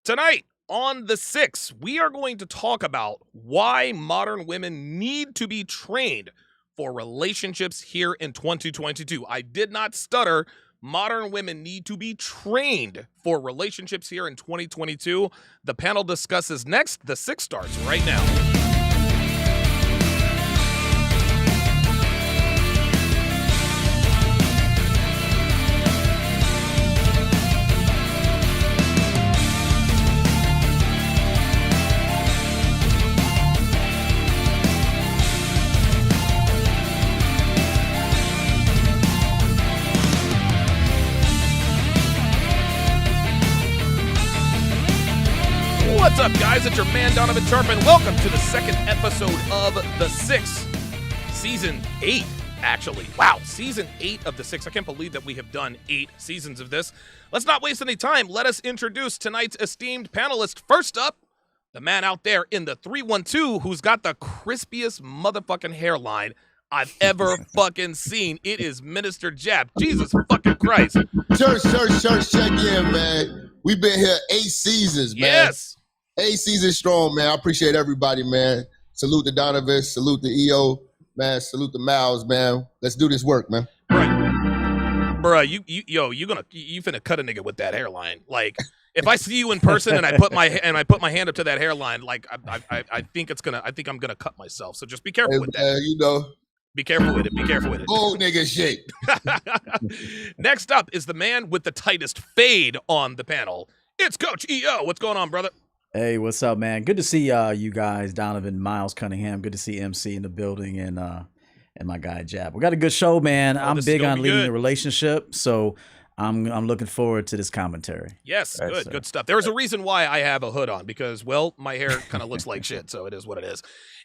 Tonight on The Six, we are going to talk about why modern women need to be trained for relationships here in 2022. I did not stutter. Modern women need to be trained for relationships here in 2022. The panel discusses next. The Six starts right now. What's up, guys? It's your man, Donovan, Sharpe, and welcome to the second episode of The Six. Season 8, actually. Wow, Season 8 of The Six. I can't believe that we have done 8 seasons of this. Let's not waste any time. Let us introduce tonight's esteemed panelist. First up, the man out there in the 312 who's got the crispiest motherfucking hairline I've ever fucking seen. It is Minister Jap. Jesus fucking Christ. Church, check in, man. We've been here 8 seasons, man. Yes. 8 seasons strong, man. I appreciate everybody, man. Salute to Donovan, salute to EO, man. Salute to Miles, man. Let's do this work, man. Right. Bruh, you finna cut a nigga with that hairline. Like, if I see you in person and I put my hand up to that hairline, like I think I'm gonna cut myself. So just be careful with that. You know. Be careful with it. Be careful with it. Old nigga shit. Next up is the man with the tightest fade on the panel. It's Coach EO. What's going on, brother? Hey, what's up, man? Good to see you guys, Donovan, Miles Cunningham. Good to see MC in the building and my guy Jab. We got a good show, man. I'm big on leading the relationship, so I'm looking forward to this commentary. Yes, good stuff. There's a reason why I have a hood on because, well, my hair kind of looks like shit, so it is what it is.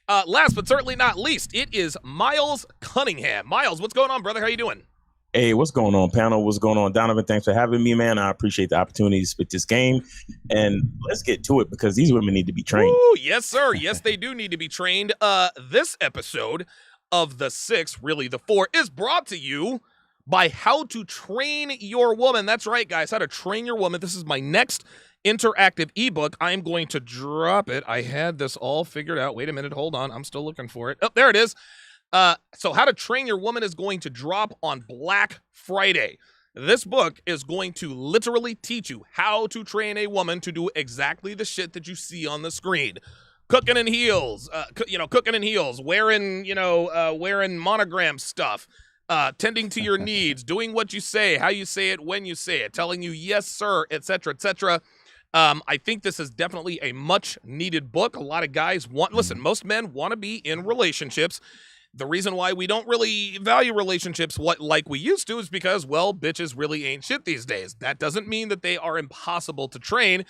Last but certainly not least, it is Miles Cunningham. Miles, what's going on, brother? How you doing? Hey, what's going on, panel? What's going on, Donovan? Thanks for having me, man. I appreciate the opportunity to spit this game. And let's get to it because these women need to be trained. Ooh, yes, sir. Yes, they do need to be trained. This episode of The Six, really the 4, is brought to you by How to Train Your Woman. That's right, guys. How to Train Your Woman. This is my next interactive ebook. I'm going to drop it. I had this all figured out. Wait a minute. Hold on. I'm still looking for it. Oh, there it is. So How to Train Your Woman is going to drop on Black Friday. This book is going to literally teach you how to train a woman to do exactly the shit that you see on the screen. Cooking in heels, wearing monogram stuff, tending to your needs, doing what you say, how you say it, when you say it, telling you yes, sir, etc., etc. I think this is definitely a much needed book. A lot of guys most men want to be in relationships. The reason why we don't really value relationships like we used to is because, well, bitches really ain't shit these days. That doesn't mean that they are impossible to train.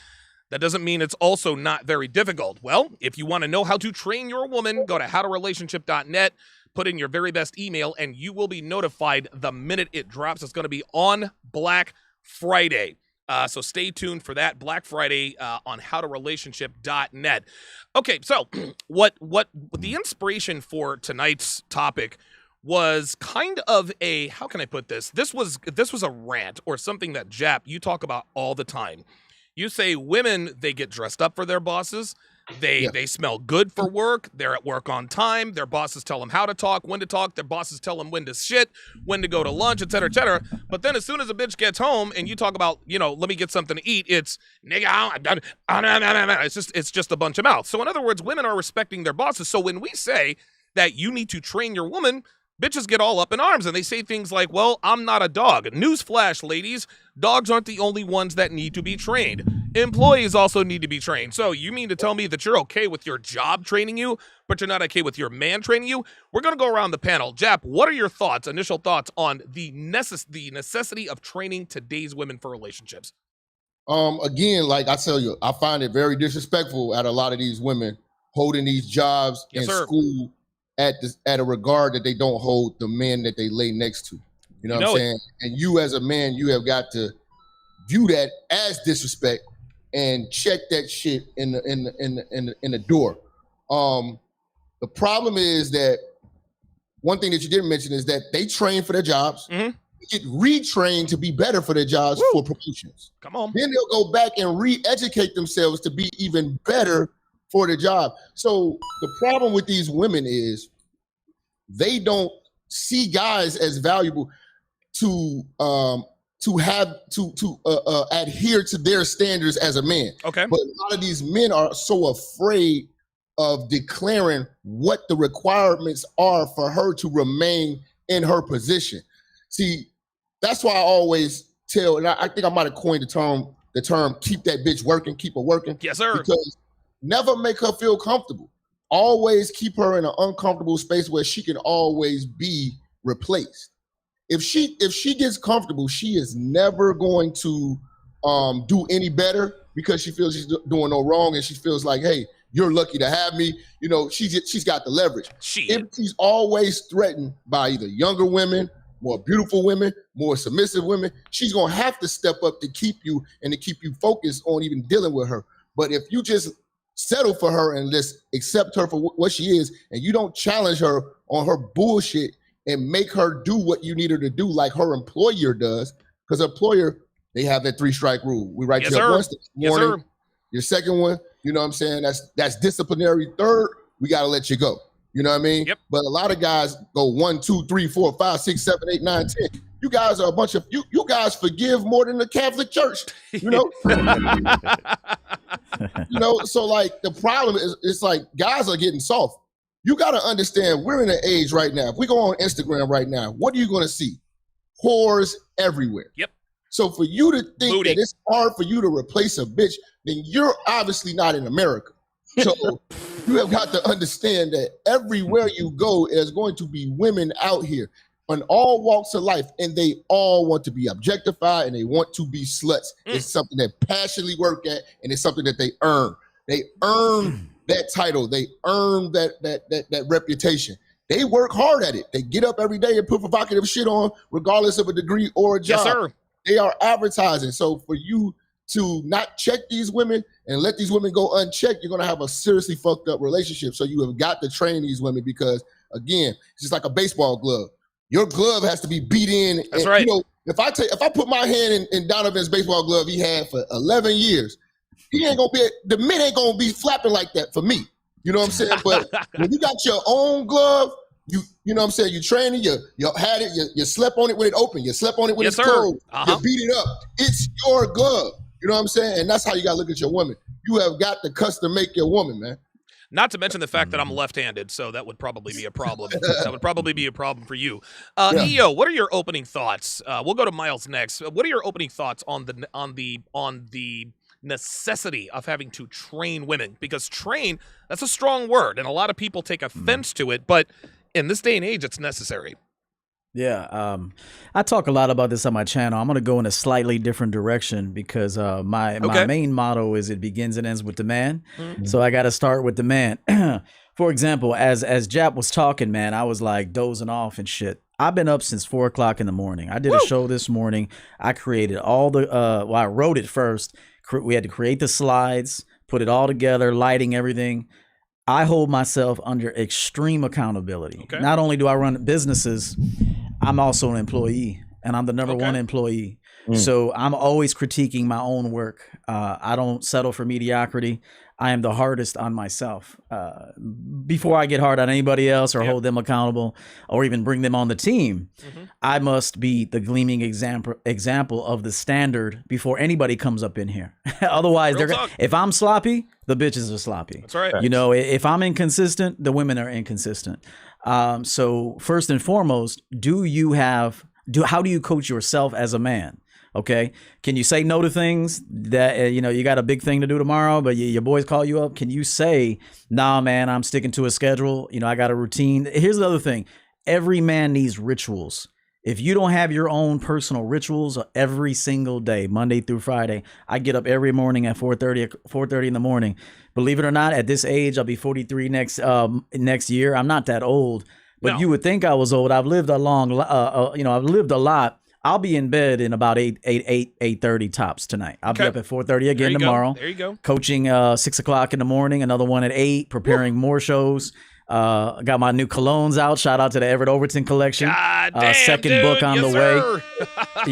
That doesn't mean it's also not very difficult. Well, if you want to know how to train your woman, go to howtorelationship.net, put in your very best email, and you will be notified the minute it drops. It's going to be on Black Friday. So stay tuned for that Black Friday on howtorelationship.net. Okay, so what the inspiration for tonight's topic was kind of a, how can I put this? This was a rant or something that Jap, you talk about all the time. You say women, they get dressed up for their bosses. They smell good for work. They're at work on time. Their bosses tell them how to talk, when to talk. Their bosses tell them when to shit, when to go to lunch, et cetera, et cetera. But then as soon as a bitch gets home and you talk about, let me get something to eat, it's nigga, it's just a bunch of mouth. So in other words, women are respecting their bosses. So when we say that you need to train your woman, bitches get all up in arms and they say things like, well, I'm not a dog. Newsflash, ladies, dogs aren't the only ones that need to be trained. Employees also need to be trained. So you mean to tell me that you're okay with your job training you, but you're not okay with your man training you? We're going to go around the panel. Jap, what are your initial thoughts on the necessity of training today's women for relationships? Again, like I tell you, I find it very disrespectful at a lot of these women holding these jobs in school at a regard that they don't hold the men that they lay next to. You know what I'm saying? And you as a man, you have got to view that as disrespect and check that shit in the door. The problem is that one thing that you didn't mention is that they train for their jobs. Mm-hmm. get retrained to be better for their jobs for promotions. Come on. Then they'll go back and re-educate themselves to be even better for the job. So the problem with these women is they don't see guys as valuable to adhere to their standards as a man. Okay. But a lot of these men are so afraid of declaring what the requirements are for her to remain in her position. See, that's why I always tell, and I think I might have coined the term keep that bitch working, keep her working. Yes, sir. Because never make her feel comfortable. Always keep her in an uncomfortable space where she can always be replaced. If she gets comfortable, she is never going to do any better because she feels she's doing no wrong, and she feels like, hey, you're lucky to have me. You know, she's got the leverage. If she's always threatened by either younger women, more beautiful women, more submissive women, she's going to have to step up to keep you and to keep you focused on even dealing with her. But if you just settle for her and just accept her for what she is, and you don't challenge her on her bullshit and make her do what you need her to do like her employer does, because her employer, they have that 3-strike rule. We write you up once this morning. Your second one, you know what I'm saying? That's disciplinary. Third, we got to let you go. You know what I mean? Yep. But a lot of guys go 1, 2, 3, 4, 5, 6, 7, 8, 9, 10. You guys are a bunch of, you guys forgive more than the Catholic Church, you know? You know, so like the problem is, it's like guys are getting soft. You got to understand, we're in an age right now. If we go on Instagram right now, what are you going to see? Whores everywhere. Yep. So for you to think that it's hard for you to replace a bitch, then you're obviously not in America. So you have got to understand that everywhere you go, there's going to be women out here on all walks of life, and they all want to be objectified and they want to be sluts. It's something that passionately work at, and it's something that they earn. They earn that title. They earn that reputation. They work hard at it. They get up every day and put provocative shit on, regardless of a degree or a job. Yes, sir. They are advertising. So for you to not check these women and let these women go unchecked, you're going to have a seriously fucked up relationship. So you have got to train these women because, again, it's just like a baseball glove. Your glove has to be beat in. That's right. You know, if I put my hand in Donovan's baseball glove he had for 11 years, the mitt ain't going to be flapping like that for me. You know what I'm saying? But when you got your own glove, you know what I'm saying? You train it, you had it, you slept on it when it opened, you slept on it when it's closed, you beat it up. It's your glove. You know what I'm saying? And that's how you got to look at your woman. You have got to custom make your woman, man. Not to mention the fact that I'm left-handed, so that would probably be a problem. That would probably be a problem for you. EO, what are your opening thoughts? We'll go to Miles next. What are your opening thoughts on the necessity of having to train women? Because train, that's a strong word, and a lot of people take offense to it, but in this day and age, it's necessary. Yeah, I talk a lot about this on my channel. I'm going to go in a slightly different direction because my main motto is it begins and ends with the man. So I got to start with the man. For example, as Jap was talking, man, I was like dozing off and shit. I've been up since 4 o'clock in the morning. I did a show this morning. I created all the, I wrote it first. We had to create the slides, put it all together, lighting, everything. I hold myself under extreme accountability. Not only do I run businesses, I'm also an employee, and I'm the number one employee. So I'm always critiquing my own work. I don't settle for mediocrity. I am the hardest on myself. Before I get hard on anybody else or hold them accountable or even bring them on the team, I must be the gleaming example of the standard before anybody comes up in here. Otherwise, if I'm sloppy, the bitches are sloppy. That's right. You know, if I'm inconsistent, the women are inconsistent. So first and foremost, how do you coach yourself as a man? Okay. Can you say no to things that, you got a big thing to do tomorrow, but your boys call you up? Can you say, nah, man, I'm sticking to a schedule. I got a routine. Here's the other thing. Every man needs rituals. If you don't have your own personal rituals every single day, Monday through Friday, I get up every morning at 4:30 in the morning. Believe it or not, at this age, I'll be 43 next year. I'm not that old, but you would think I was old. I've lived a I've lived a lot. I'll be in bed in about 8:30 tops tonight. I'll be up at 4:30 again tomorrow. There you go. Coaching 6 o'clock in the morning, another one at 8, preparing more shows. Got my new colognes out. Shout out to the Everett Overton collection. God damn, second dude. book on Yes, the sir. way.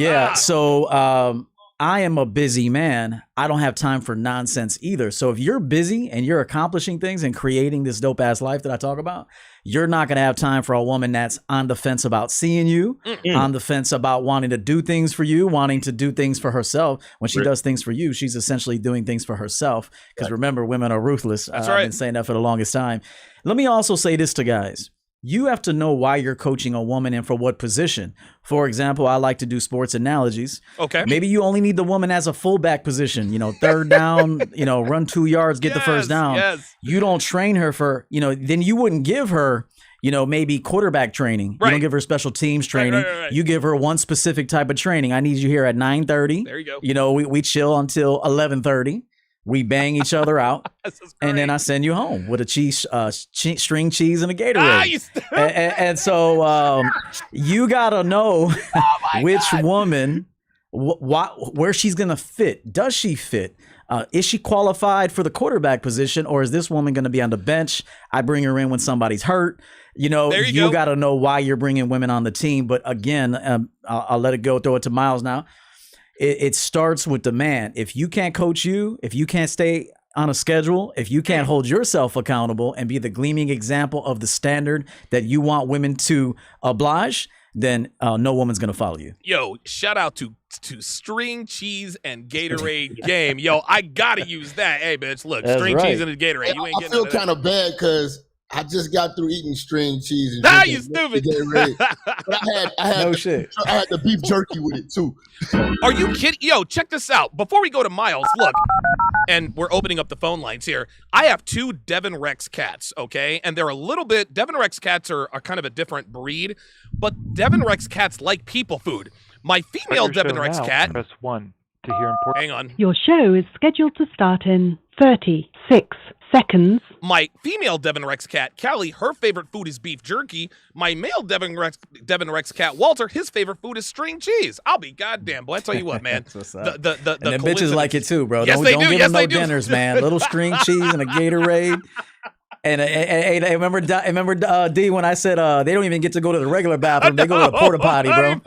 Yeah. So I am a busy man. I don't have time for nonsense either. So if you're busy and you're accomplishing things and creating this dope ass life that I talk about, you're not going to have time for a woman that's on the fence about seeing you, on the fence about wanting to do things for you, wanting to do things for herself. When she does things for you, she's essentially doing things for herself. Because remember, women are ruthless. That's I've been saying that for the longest time. Let me also say this to guys. You have to know why you're coaching a woman and for what position. For example, I like to do sports analogies. Okay. Maybe you only need the woman as a fullback position, third down, run 2 yards, get the first down. Yes. You don't train her for, then you wouldn't give her, maybe quarterback training. Right. You don't give her special teams training. Right. You give her one specific type of training. I need you here at 9:30. There you go. We chill until 11:30. We bang each other out, and then I send you home with a string cheese and a Gatorade. And so you gotta know which woman, where she's gonna fit. Does she fit? Is she qualified for the quarterback position, or is this woman gonna be on the bench? I bring her in when somebody's hurt. You gotta know why you're bringing women on the team. But again, I'll let it go. Throw it to Miles now. It starts with the man. If you can't coach you, if you can't stay on a schedule, if you can't hold yourself accountable and be the gleaming example of the standard that you want women to oblige, then no woman's going to follow you. Yo, shout out to string cheese and Gatorade game. Yo, I got to use that. Hey, bitch, look, That's string right. cheese and a Gatorade. You ain't I getting feel none of that. kind of bad because I just got through eating string cheese and Ah, drinking you stupid. Gatorade. But I had No shit. I had the beef jerky with it too. Are you kidding? Yo, check this out. Before we go to Miles, look, and we're opening up the phone lines here. I have 2 Devon Rex cats, okay? And they're a little bit, Devon Rex cats are kind of a different breed, but Devon Rex cats like people food. My female Devon Rex cat. Press 1 to hear important. Hang on. Your show is scheduled to start in 36 seconds. My female Devon Rex cat, Callie, her favorite food is beef jerky. My male Devon Rex cat, Walter, his favorite food is string cheese. I'll be goddamn, boy. I tell you what, man. What's the and then bitches like it too, bro. Yes, don't they do. give Yes, them no they do. dinners, man. Little string cheese and a Gatorade. And remember D, when I said they don't even get to go to the regular bathroom. They go to the porta potty, bro.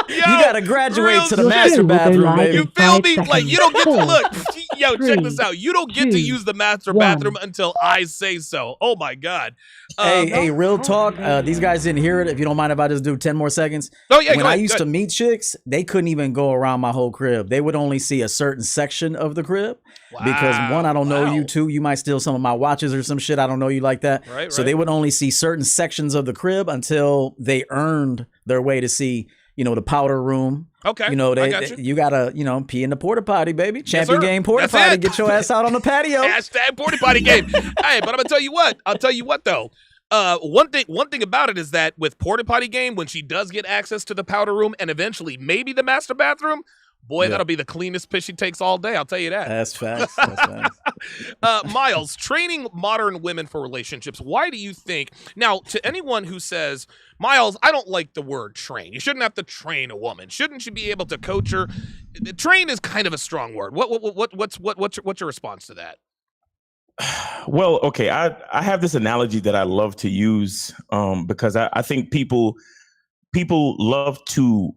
You gotta graduate to the master bathroom, baby. You feel me? Like, you don't get to 4, look. Yo, check 3, this out. You don't get to 2, use the master 1. bathroom until I say so. Oh my God. Hey, real talk. These guys didn't hear it. If you don't mind if I just do 10 more seconds. Oh, yeah, when go I ahead, used go to ahead. meet chicks, they couldn't even go around my whole crib. They would only see a certain section of the crib. Because one, I don't know you. 2, you might steal some of my watches or some shit. I don't know you like that. Right, so they would only see certain sections of the crib until they earned their way to see, the powder room. Okay, You I got you gotta, pee in the porta potty, baby. Champion sir. game porta That's potty. it. Get your ass out on the patio. Hashtag porta potty game. Hey, but I'm gonna tell you what. I'll tell you what though. One thing about it is that with porta potty game, when she does get access to the powder room and eventually maybe the master bathroom, boy, that'll be the cleanest piss she takes all day. I'll tell you that. That's facts. That's facts. Miles, training modern women for relationships. Why do you think? Now, to anyone who says, Miles, I don't like the word train. You shouldn't have to train a woman. Shouldn't you be able to coach her? Train is kind of a strong word. What's your response to that? Well, okay, I have this analogy that I love to use because I think people love to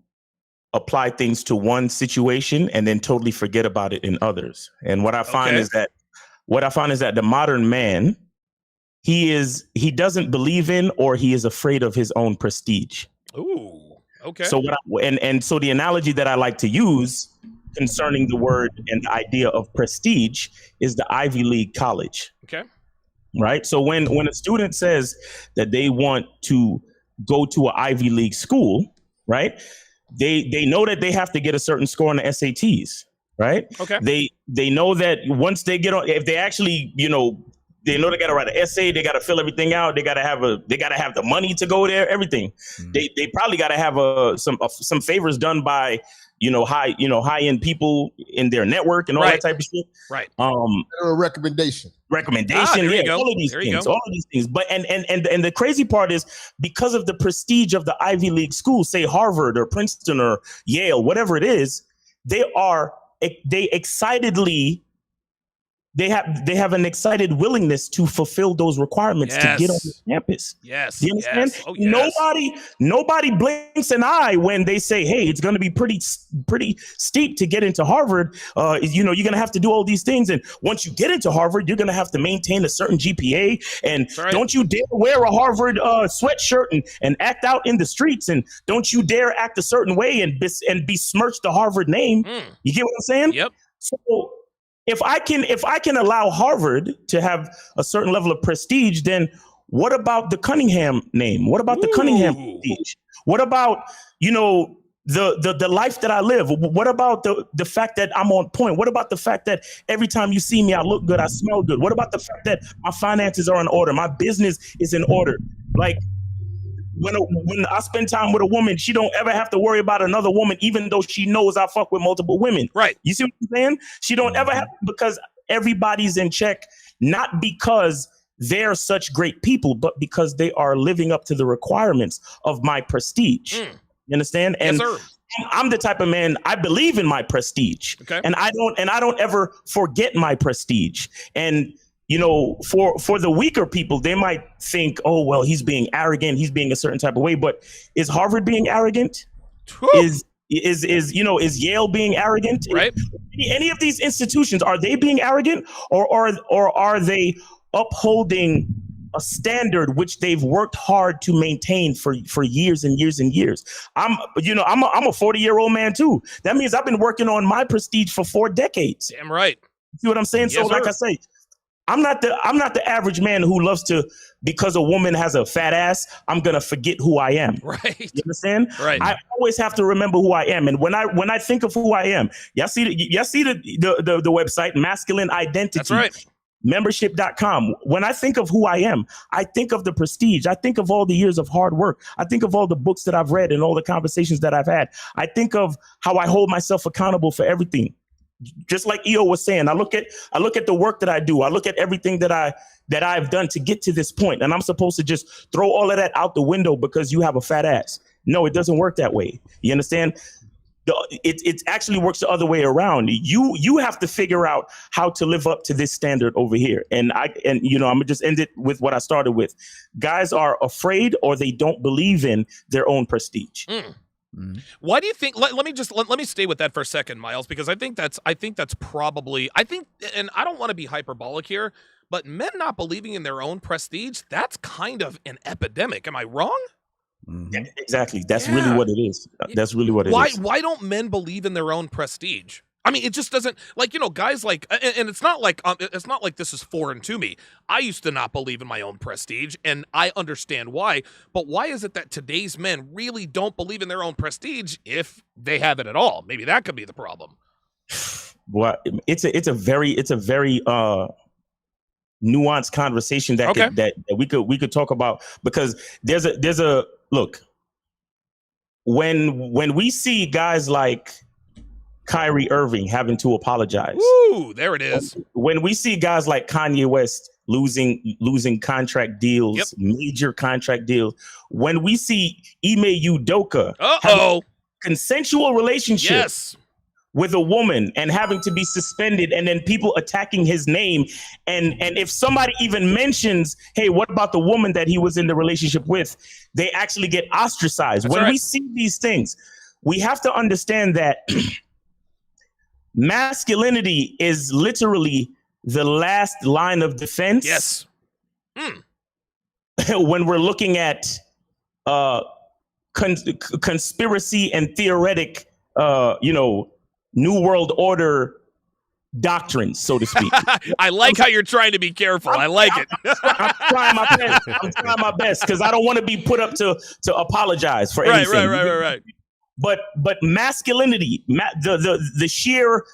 apply things to one situation and then totally forget about it in others. And what I find is that the modern man, he doesn't believe in or he is afraid of his own prestige. Ooh, okay. So so the analogy that I like to use concerning the word and the idea of prestige is the Ivy League college. Okay. Right. So when a student says that they want to go to an Ivy League school, right, they know that they have to get a certain score on the SATs. Right. Okay. They know that once they get on, if they actually, they know they got to write an essay, they got to fill everything out, they got to have the money to go there, everything. Mm-hmm. They probably got to have some favors done by high end people in their network and all that type of shit. Right. A recommendation. Yeah, all of these things. But and the crazy part is because of the prestige of the Ivy League school, say Harvard or Princeton or Yale, whatever it is, they excitedly they have an excited willingness to fulfill those requirements to get on the campus. Yes. Do you understand? Yes. Oh, yes. Nobody blinks an eye when they say, hey, it's going to be pretty steep to get into Harvard. You're going to have to do all these things. And once you get into Harvard, you're going to have to maintain a certain GPA. And don't you dare wear a Harvard sweatshirt and act out in the streets. And don't you dare act a certain way and besmirch the Harvard name. You get what I'm saying? Yep. So if I can allow Harvard to have a certain level of prestige, then what about the Cunningham name? What about the Cunningham prestige? What about, the life that I live? What about the fact that I'm on point? What about the fact that every time you see me, I look good, I smell good? What about the fact that my finances are in order? My business is in order? Like, when I spend time with a woman, she don't ever have to worry about another woman, even though she knows I fuck with multiple women. Right. You see what I'm saying? She don't ever have, because everybody's in check, not because they're such great people, but because they are living up to the requirements of my prestige. You understand? And yes, sir. I'm the type of man, I believe in my prestige. Okay. And I don't ever forget my prestige. And for the weaker people, they might think, oh, well, he's being arrogant. He's being a certain type of way. But is Harvard being arrogant? Is Yale being arrogant? Right. Any of these institutions, are they being arrogant, or are they upholding a standard which they've worked hard to maintain for years and years and years? I'm a 40-year-old man too. That means I've been working on my prestige for 4 decades. Damn right. See what I'm saying? Yes, so like I say, I'm not the average man who loves to, because a woman has a fat ass, I'm gonna forget who I am. Right. You understand? Right. I always have to remember who I am. And when I think of who I am, y'all see the website, Masculine Identity. That's right. Membership.com. When I think of who I am, I think of the prestige. I think of all the years of hard work. I think of all the books that I've read and all the conversations that I've had. I think of how I hold myself accountable for everything. Just like EO was saying, I look at the work that I do. I look at everything that I've done to get to this point, and I'm supposed to just throw all of that out the window because you have a fat ass. No, it doesn't work that way. You understand? It actually works the other way around. You have to figure out how to live up to this standard over here. And I'm gonna just end it with what I started with. Guys are afraid, or they don't believe in their own prestige. Why do you think? Let me stay with that for a second, Miles, because I think that's probably, and I don't want to be hyperbolic here, but men not believing in their own prestige, that's kind of an epidemic. Am I wrong? Yeah, exactly. That's really what it is. That's really what it is. Why don't men believe in their own prestige? I mean, it just doesn't, guys like, and it's not like this is foreign to me. I used to not believe in my own prestige, and I understand why. But why is it that today's men really don't believe in their own prestige if they have it at all? Maybe that could be the problem. Well, it's a very nuanced conversation that we could talk about, because there's a look, when we see guys like Kyrie Irving having to apologize. Ooh, there it is. When we see guys like Kanye West losing contract deals, major contract deals. When we see Ime Udoka have a consensual relationship with a woman and having to be suspended, and then people attacking his name, and if somebody even mentions, hey, what about the woman that he was in the relationship with, they actually get ostracized. That's when we see these things, we have to understand that masculinity is literally the last line of defense. Yes. When we're looking at conspiracy and theoretic, New World Order doctrines, so to speak. I like how you're trying to be careful. I like it. I'm trying my best. I'm trying my best because I don't want to be put up to apologize for anything. Right. But masculinity, the sheer.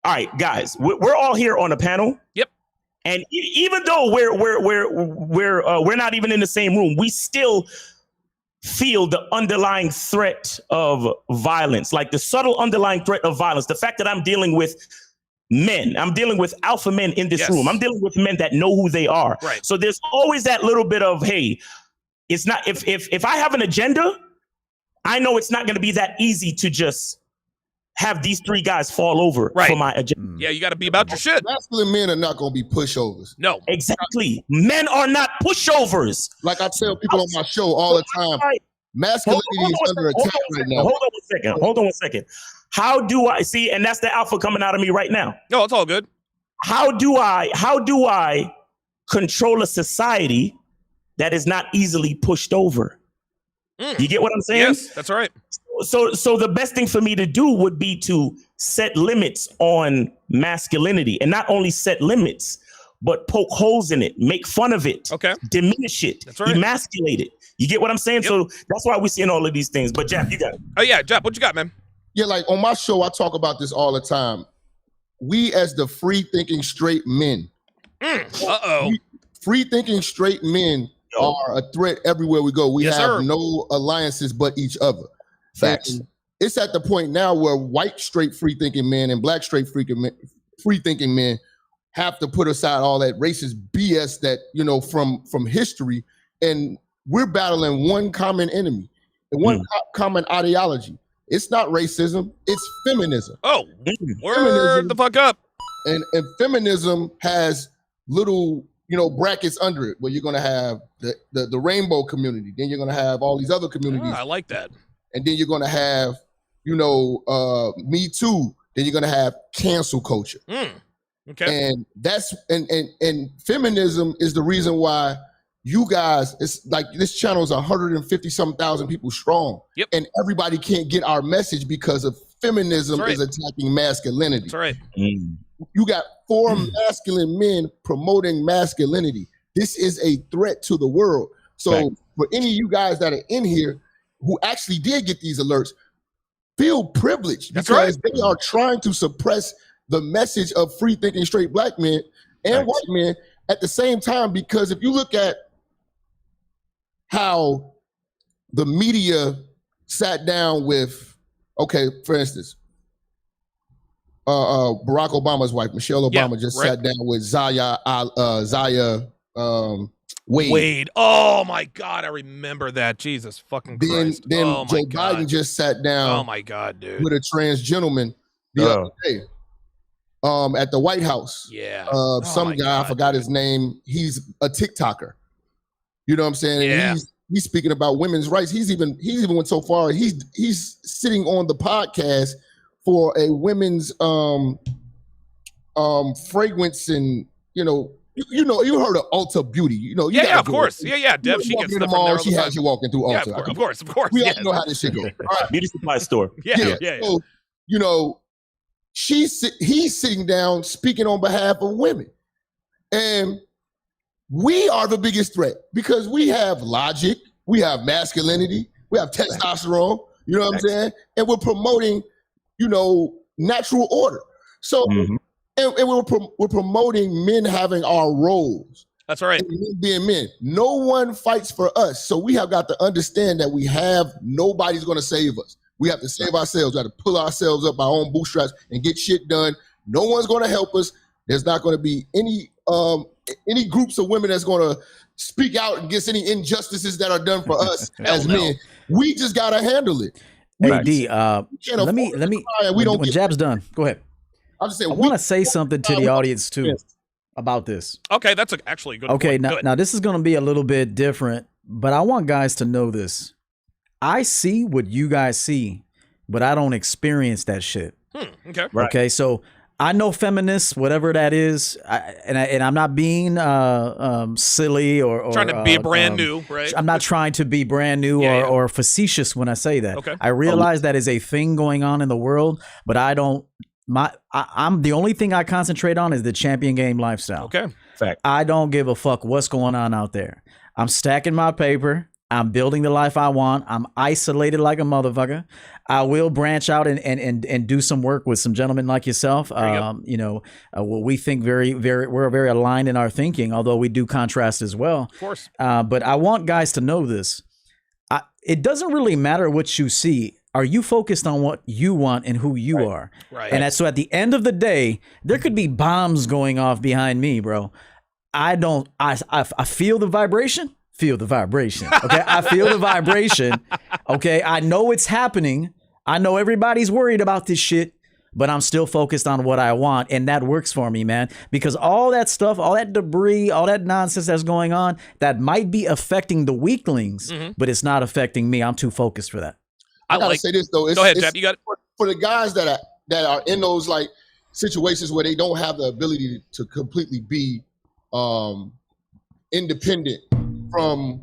All right, guys, we're all here on a panel. Yep. And even though we're not even in the same room, we still feel the underlying threat of violence, like the subtle underlying threat of violence. The fact that I'm dealing with men, I'm dealing with alpha men in this room. I'm dealing with men that know who they are. Right. So there's always that little bit of, hey, it's not, if I have an agenda, I know it's not going to be that easy to just have these 3 guys fall over for my agenda. Yeah, you got to be about your shit. Masculine men are not going to be pushovers. No. Exactly. Men are not pushovers. Like I tell people on my show all the time, masculinity is under attack right now. Hold on one second. How do I see? And that's the alpha coming out of me right now. No, it's all good. How do I control a society that is not easily pushed over? You get what I'm saying? Yes, that's right. So the best thing for me to do would be to set limits on masculinity, and not only set limits, but poke holes in it, make fun of it, diminish it, emasculate it. You get what I'm saying? Yep. So that's why we're seeing all of these things. But Jap, you got it. Oh yeah, Jap, what you got, man? Yeah, like on my show, I talk about this all the time. We as the free-thinking straight men, free-thinking straight men are a threat everywhere we go. We have no alliances but each other. Facts. And it's at the point now where white straight free-thinking men and black straight free-thinking men have to put aside all that racist BS that, you know, from history, and we're battling one common enemy and one common ideology. It's not racism, it's feminism. Oh, word the fuck up. And feminism has little, you know, brackets under it where you're gonna have the rainbow community, then you're gonna have all these other communities. I like that. And then you're gonna have, you know, Me Too, then you're gonna have cancel culture. Okay. And that's and feminism is the reason why you guys, it's like this channel is 150-something thousand people strong. Yep. And everybody can't get our message because of feminism is attacking masculinity. That's right. You got 4 masculine men promoting masculinity. This is a threat to the world. So for any of you guys that are in here who actually did get these alerts, feel privileged because they are trying to suppress the message of free thinking straight black men and white men at the same time. Because if you look at how the media sat down with, for instance, Barack Obama's wife, Michelle Obama, sat down with Zaya Wade. Oh my God, I remember that. Jesus fucking Christ. Then Joe Biden just sat down. Oh my God, dude. With a trans gentleman the other day at the White House. Yeah. Some guy, I forgot his name. He's a TikToker. You know what I'm saying? Yeah. And he's speaking about women's rights. He's even went so far. He's sitting on the podcast for a women's fragrance, and you heard of Ulta Beauty. Of course. Yeah. Deb, she gets stuff from there. She has you walking through Ulta. Yeah, of course. We all know how this shit goes. Right. Beauty supply store. Yeah. So, he's sitting down speaking on behalf of women, and we are the biggest threat because we have logic, we have masculinity, we have testosterone. You know what I'm saying? And we're promoting, natural order. So. And we're promoting men having our roles. That's right. And men being men. No one fights for us. So we have got to understand that nobody's going to save us. We have to save ourselves. We have to pull ourselves up our own bootstraps and get shit done. No one's going to help us. There's not going to be any groups of women that's going to speak out against any injustices that are done for us as men. We just got to handle it. Hey, D, let me, when Jab's done, go ahead. I'm just saying, I want to say something to the audience too about this. Okay, that's actually a good. Okay, point. Now this is going to be a little bit different, but I want guys to know this. I see what you guys see, but I don't experience that shit. Okay. Right. Okay, so I know feminists, whatever that is, and I'm not being silly or trying to be brand new, right? I'm not trying to be brand new or facetious when I say that. Okay. I realize that is a thing going on in the world, but I don't. I'm the only thing I concentrate on is the champion game lifestyle. Okay. Fact. I don't give a fuck what's going on out there. I'm stacking my paper. I'm building the life I want. I'm isolated like a motherfucker. I will branch out and do some work with some gentlemen like yourself. We think we're very aligned in our thinking, although we do contrast as well. Of course. But I want guys to know this. It doesn't really matter what you see. Are you focused on what you want and who you are? Right. And so at the end of the day, there could be bombs going off behind me, bro. I feel the vibration. Okay. I feel the vibration. Okay. I know it's happening. I know everybody's worried about this shit, but I'm still focused on what I want. And that works for me, man, because all that stuff, all that debris, all that nonsense that's going on, that might be affecting the weaklings, but it's not affecting me. I'm too focused for that. I gotta say this though. Go ahead, Jeff. You got it. For the guys that are in those like situations where they don't have the ability to completely be independent from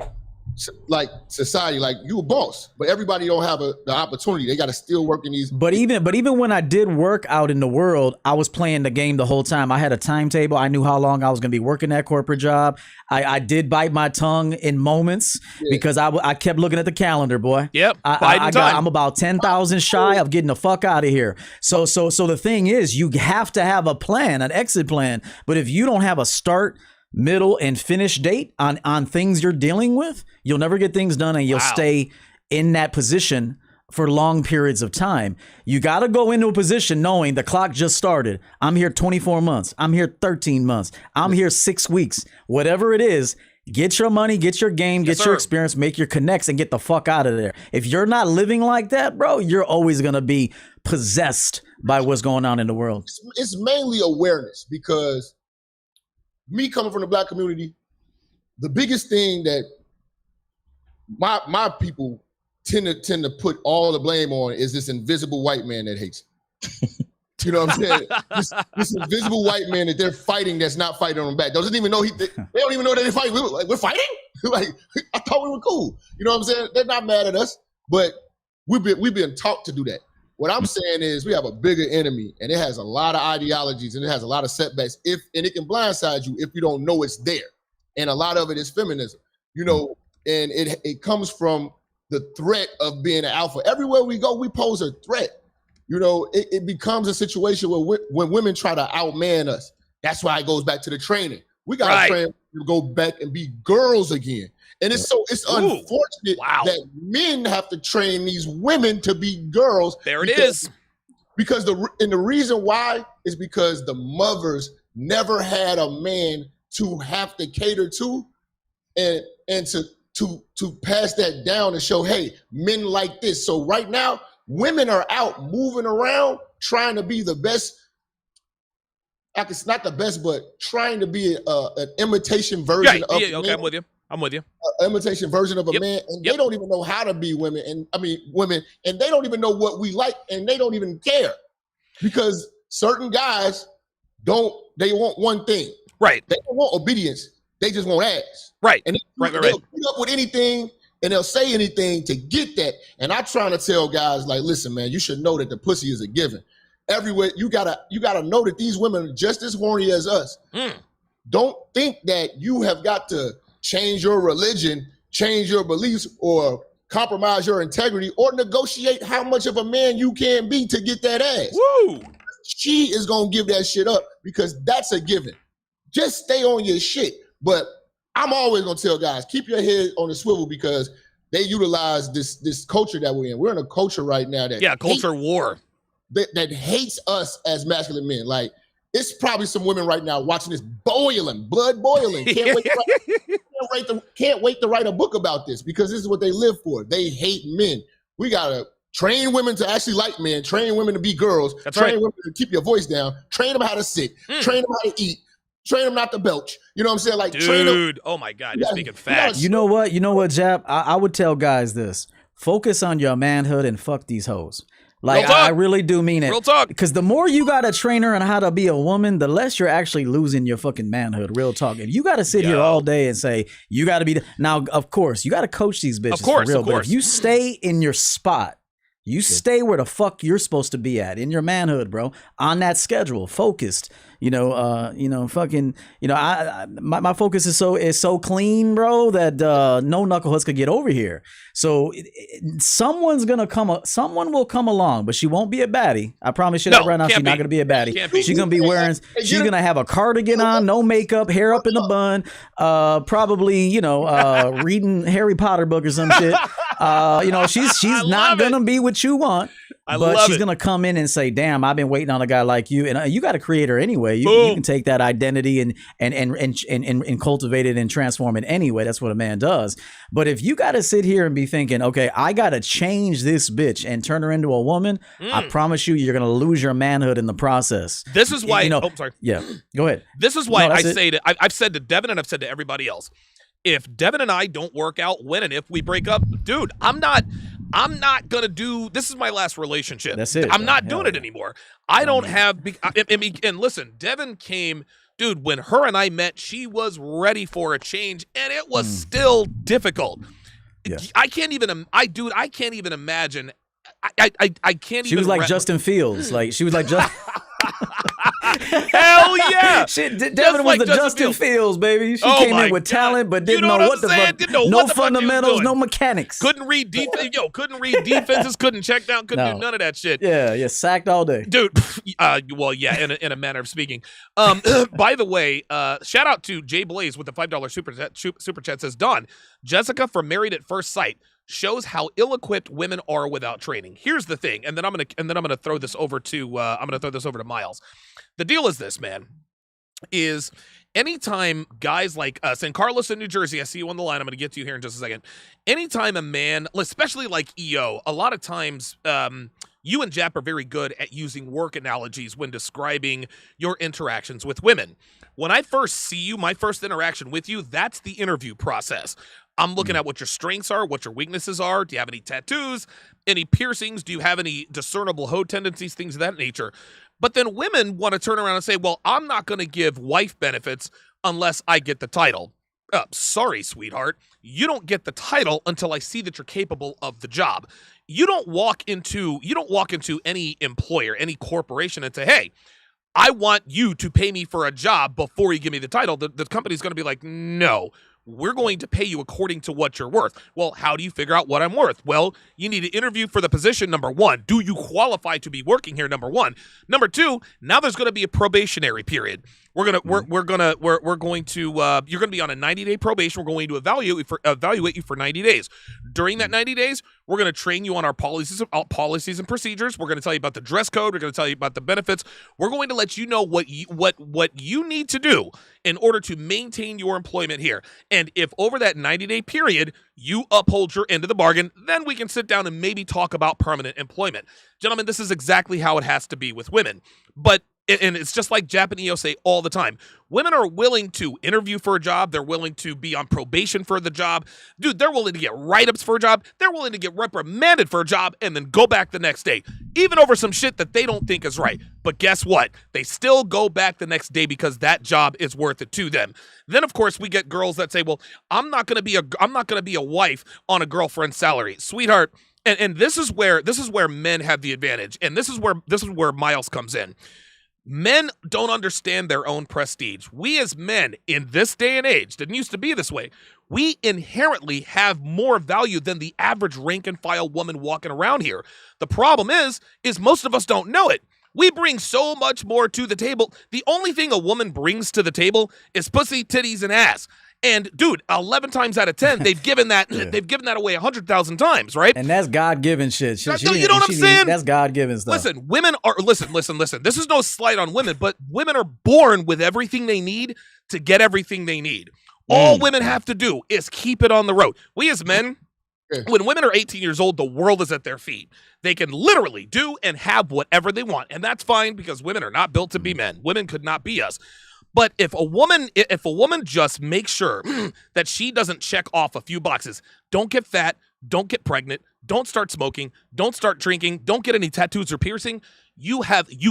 like society. Like, you a boss, but everybody don't have the opportunity. They got to still work in these. But even when I did work out in the world, I was playing the game the whole time. I had a timetable. I knew how long I was going to be working that corporate job. I did bite my tongue in moments because I kept looking at the calendar, boy. Yep. I'm about 10,000 shy of getting the fuck out of here. So the thing is, you have to have a plan, an exit plan. But if you don't have a start, middle, and finish date on things you're dealing with, you'll never get things done, and you'll stay in that position for long periods of time. You got to go into a position knowing the clock just started. I'm here 24 months. I'm here 13 months. I'm here 6 weeks. Whatever it is, get your money, get your game, get your experience, make your connects, and get the fuck out of there. If you're not living like that, bro, you're always going to be possessed by what's going on in the world. It's mainly awareness, because me coming from the Black community, the biggest thing that my people tend to put all the blame on is this invisible white man that hates. You know what I'm saying? this invisible white man that they're fighting, that's not fighting on them back. Doesn't even know they don't even know that they're fighting. We're fighting? Like, I thought we were cool. You know what I'm saying? They're not mad at us, but we've been taught to do that. What I'm saying is, we have a bigger enemy, and it has a lot of ideologies, and it has a lot of setbacks. And it can blindside you if you don't know it's there. And a lot of it is feminism, you know, and it comes from the threat of being an alpha. Everywhere we go, we pose a threat. You know, it becomes a situation where when women try to outman us, that's why it goes back to the training. We got to train to go back and be girls again. And it's unfortunate that men have to train these women to be girls. There it is. Because the reason why is because the mothers never had a man to have to cater to and to pass that down and show, hey, men like this. So right now, women are out moving around trying to be the best. It's not the best, but trying to be an imitation version of okay, I'm with you. An imitation version of a man, and they don't even know how to be women, and and they don't even know what we like, and they don't even care, because certain guys they want one thing. Right. They don't want obedience. They just want ass. Right. And they'll put up with anything, and they'll say anything to get that. And I'm trying to tell guys, like, listen, man, you should know that the pussy is a given. Everywhere, you gotta know that these women are just as horny as us. Don't think that you have got to change your religion, change your beliefs, or compromise your integrity, or negotiate how much of a man you can be to get that ass. Woo! She is gonna give that shit up, because that's a given. Just stay on your shit. But I'm always gonna tell guys, keep your head on the swivel, because they utilize this culture that we're in. We're in a culture right now that culture war. That hates us as masculine men. Like, it's probably some women right now watching this blood boiling. Can't wait to write a book about this, because this is what they live for. They hate men. We gotta train women to actually like men, train women to be girls, train women to keep your voice down, train them how to sit, train them how to eat, train them not to belch. You know what I'm saying? Like, train them. Oh my God, you're speaking facts. You know what, Jap? I would tell guys this: focus on your manhood and fuck these hoes. Like, I really do mean it. Real talk. Because the more you got to train her on how to be a woman, the less you're actually losing your fucking manhood. Real talk. If you got to sit here all day and say, you got to be... Now, of course, you got to coach these bitches for real. But if you stay in your spot, you stay where the fuck you're supposed to be at, in your manhood, bro, on that schedule, focused. Fucking, my focus is so clean, bro, that no knuckleheads could get over here. So someone will come along, but she won't be a baddie. I promise you that right now. She's not gonna be a baddie. She's gonna be she's gonna have a cardigan on, no makeup, hair up in the bun, probably, reading Harry Potter book or some shit. She's not gonna be what you want. But she's going to come in and say, damn, I've been waiting on a guy like you. And you got to create her anyway. You can take that identity and cultivate it and transform it anyway. That's what a man does. But if you got to sit here and be thinking, okay, I got to change this bitch and turn her into a woman, I promise you're going to lose your manhood in the process. This is why, sorry. Yeah, go ahead. This is why I've said to Devin and I've said to everybody else, if Devin and I don't work out when and if we break up, dude, I'm not gonna do. This is my last relationship. That's it. I'm not doing it anymore. I don't have. And listen, Devin came, dude. When her and I met, she was ready for a change, and it was still difficult. Yeah. I can't even imagine. I can't. She was like Justin Fields. Like she was like Justin. Hell yeah! Devin was the Justin Fields, baby. She came in with talent, but didn't know what the fuck. No fundamentals, no mechanics. Couldn't read defense. Couldn't read defenses. Couldn't check down. Couldn't do none of that shit. Yeah, sacked all day, dude. Well, yeah, in a manner of speaking. By the way, shout out to Jay Blaze with the $5 super chat. Says Don, Jessica from Married at First Sight shows how ill-equipped women are without training. Here's the thing, and then I'm gonna throw this over to Miles. The deal is this, man, is anytime guys like us, and Carlos in New Jersey, I see you on the line, I'm gonna get to you here in just a second. Anytime a man, especially like EO, a lot of times you and Jap are very good at using work analogies when describing your interactions with women. When I first see you, my first interaction with you, that's the interview process. I'm looking at what your strengths are, what your weaknesses are. Do you have any tattoos, any piercings? Do you have any discernible hoe tendencies, things of that nature? But then women want to turn around and say, well, I'm not going to give wife benefits unless I get the title. Sorry, sweetheart. You don't get the title until I see that you're capable of the job. You don't walk into any employer, any corporation and say, hey, I want you to pay me for a job before you give me the title. The company's going to be like, no. We're going to pay you according to what you're worth. Well, how do you figure out what I'm worth? Well, you need to interview for the position, number one. Do you qualify to be working here, number one? Number two, now there's going to be a probationary period. You're going to be on a 90-day probation. We're going to evaluate you for 90 days. During that 90 days, we're going to train you on our policies and procedures. We're going to tell you about the dress code. We're going to tell you about the benefits. We're going to let you know what you need to do in order to maintain your employment here. And if over that 90-day period, you uphold your end of the bargain, then we can sit down and maybe talk about permanent employment. Gentlemen, this is exactly how it has to be with women. But and it's just like Jap and EO say all the time. Women are willing to interview for a job. They're willing to be on probation for the job. Dude, they're willing to get write-ups for a job. They're willing to get reprimanded for a job and then go back the next day, even over some shit that they don't think is right. But guess what? They still go back the next day because that job is worth it to them. Then, of course, we get girls that say, well, I'm not going to be a wife on a girlfriend's salary. Sweetheart, and this is where men have the advantage. And this is where Miles comes in. Men don't understand their own prestige. We as men in this day and age, didn't used to be this way, we inherently have more value than the average rank and file woman walking around here. The problem is most of us don't know it. We bring so much more to the table. The only thing a woman brings to the table is pussy, titties, and ass. And dude, 11 times out of 10, they've given that they've given that away 100,000 times, right? And that's God-given shit. You know what I'm saying? That's God-given stuff. Listen, women are listen. This is no slight on women, but women are born with everything they need to get everything they need. All women have to do is keep it on the road. We as men, when women are 18 years old, the world is at their feet. They can literally do and have whatever they want, and that's fine because women are not built to be men. Women could not be us. But if a woman just makes sure that she doesn't check off a few boxes, don't get fat, don't get pregnant, don't start smoking, don't start drinking, don't get any tattoos or piercing, you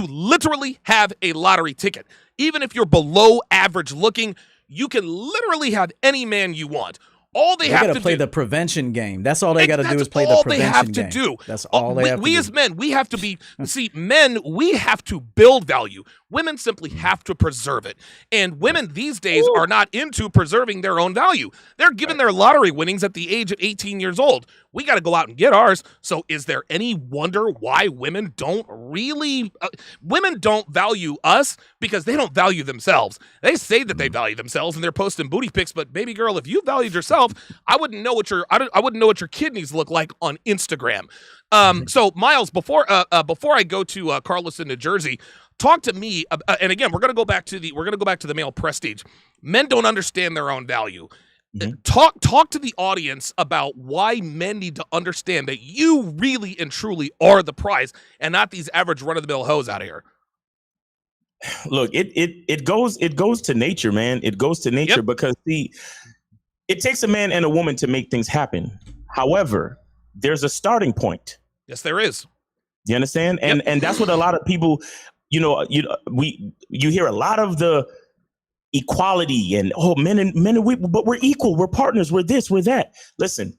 literally have a lottery ticket. Even if you're below average looking, you can literally have any man you want. All they have to play do, the prevention game. That's all they got to do is play the prevention game. All they have to do. That's all they have to do. We as men, we have to be, see, men, we have to build value. Women simply have to preserve it. And women these days are not into preserving their own value. They're given their lottery winnings at the age of 18 years old. We got to go out and get ours. So is there any wonder why women don't value us? Because they don't value themselves. They say that they value themselves and they're posting booty pics, but baby girl, if you valued yourself, myself, I wouldn't know what your kidneys look like on Instagram. So Miles, before I go to Carlos in New Jersey, talk to me. And again, we're gonna go back to the male prestige. Men don't understand their own value. Talk to the audience about why men need to understand that you really and truly are the prize, and not these average run of the mill hoes out of here. Look, it goes to nature, man. It goes to nature because it takes a man and a woman to make things happen. However, there's a starting point. Yes, there is. You understand? And that's what a lot of people, you hear a lot of the equality and men and we, but we're equal, we're partners, we're this, we're that. Listen,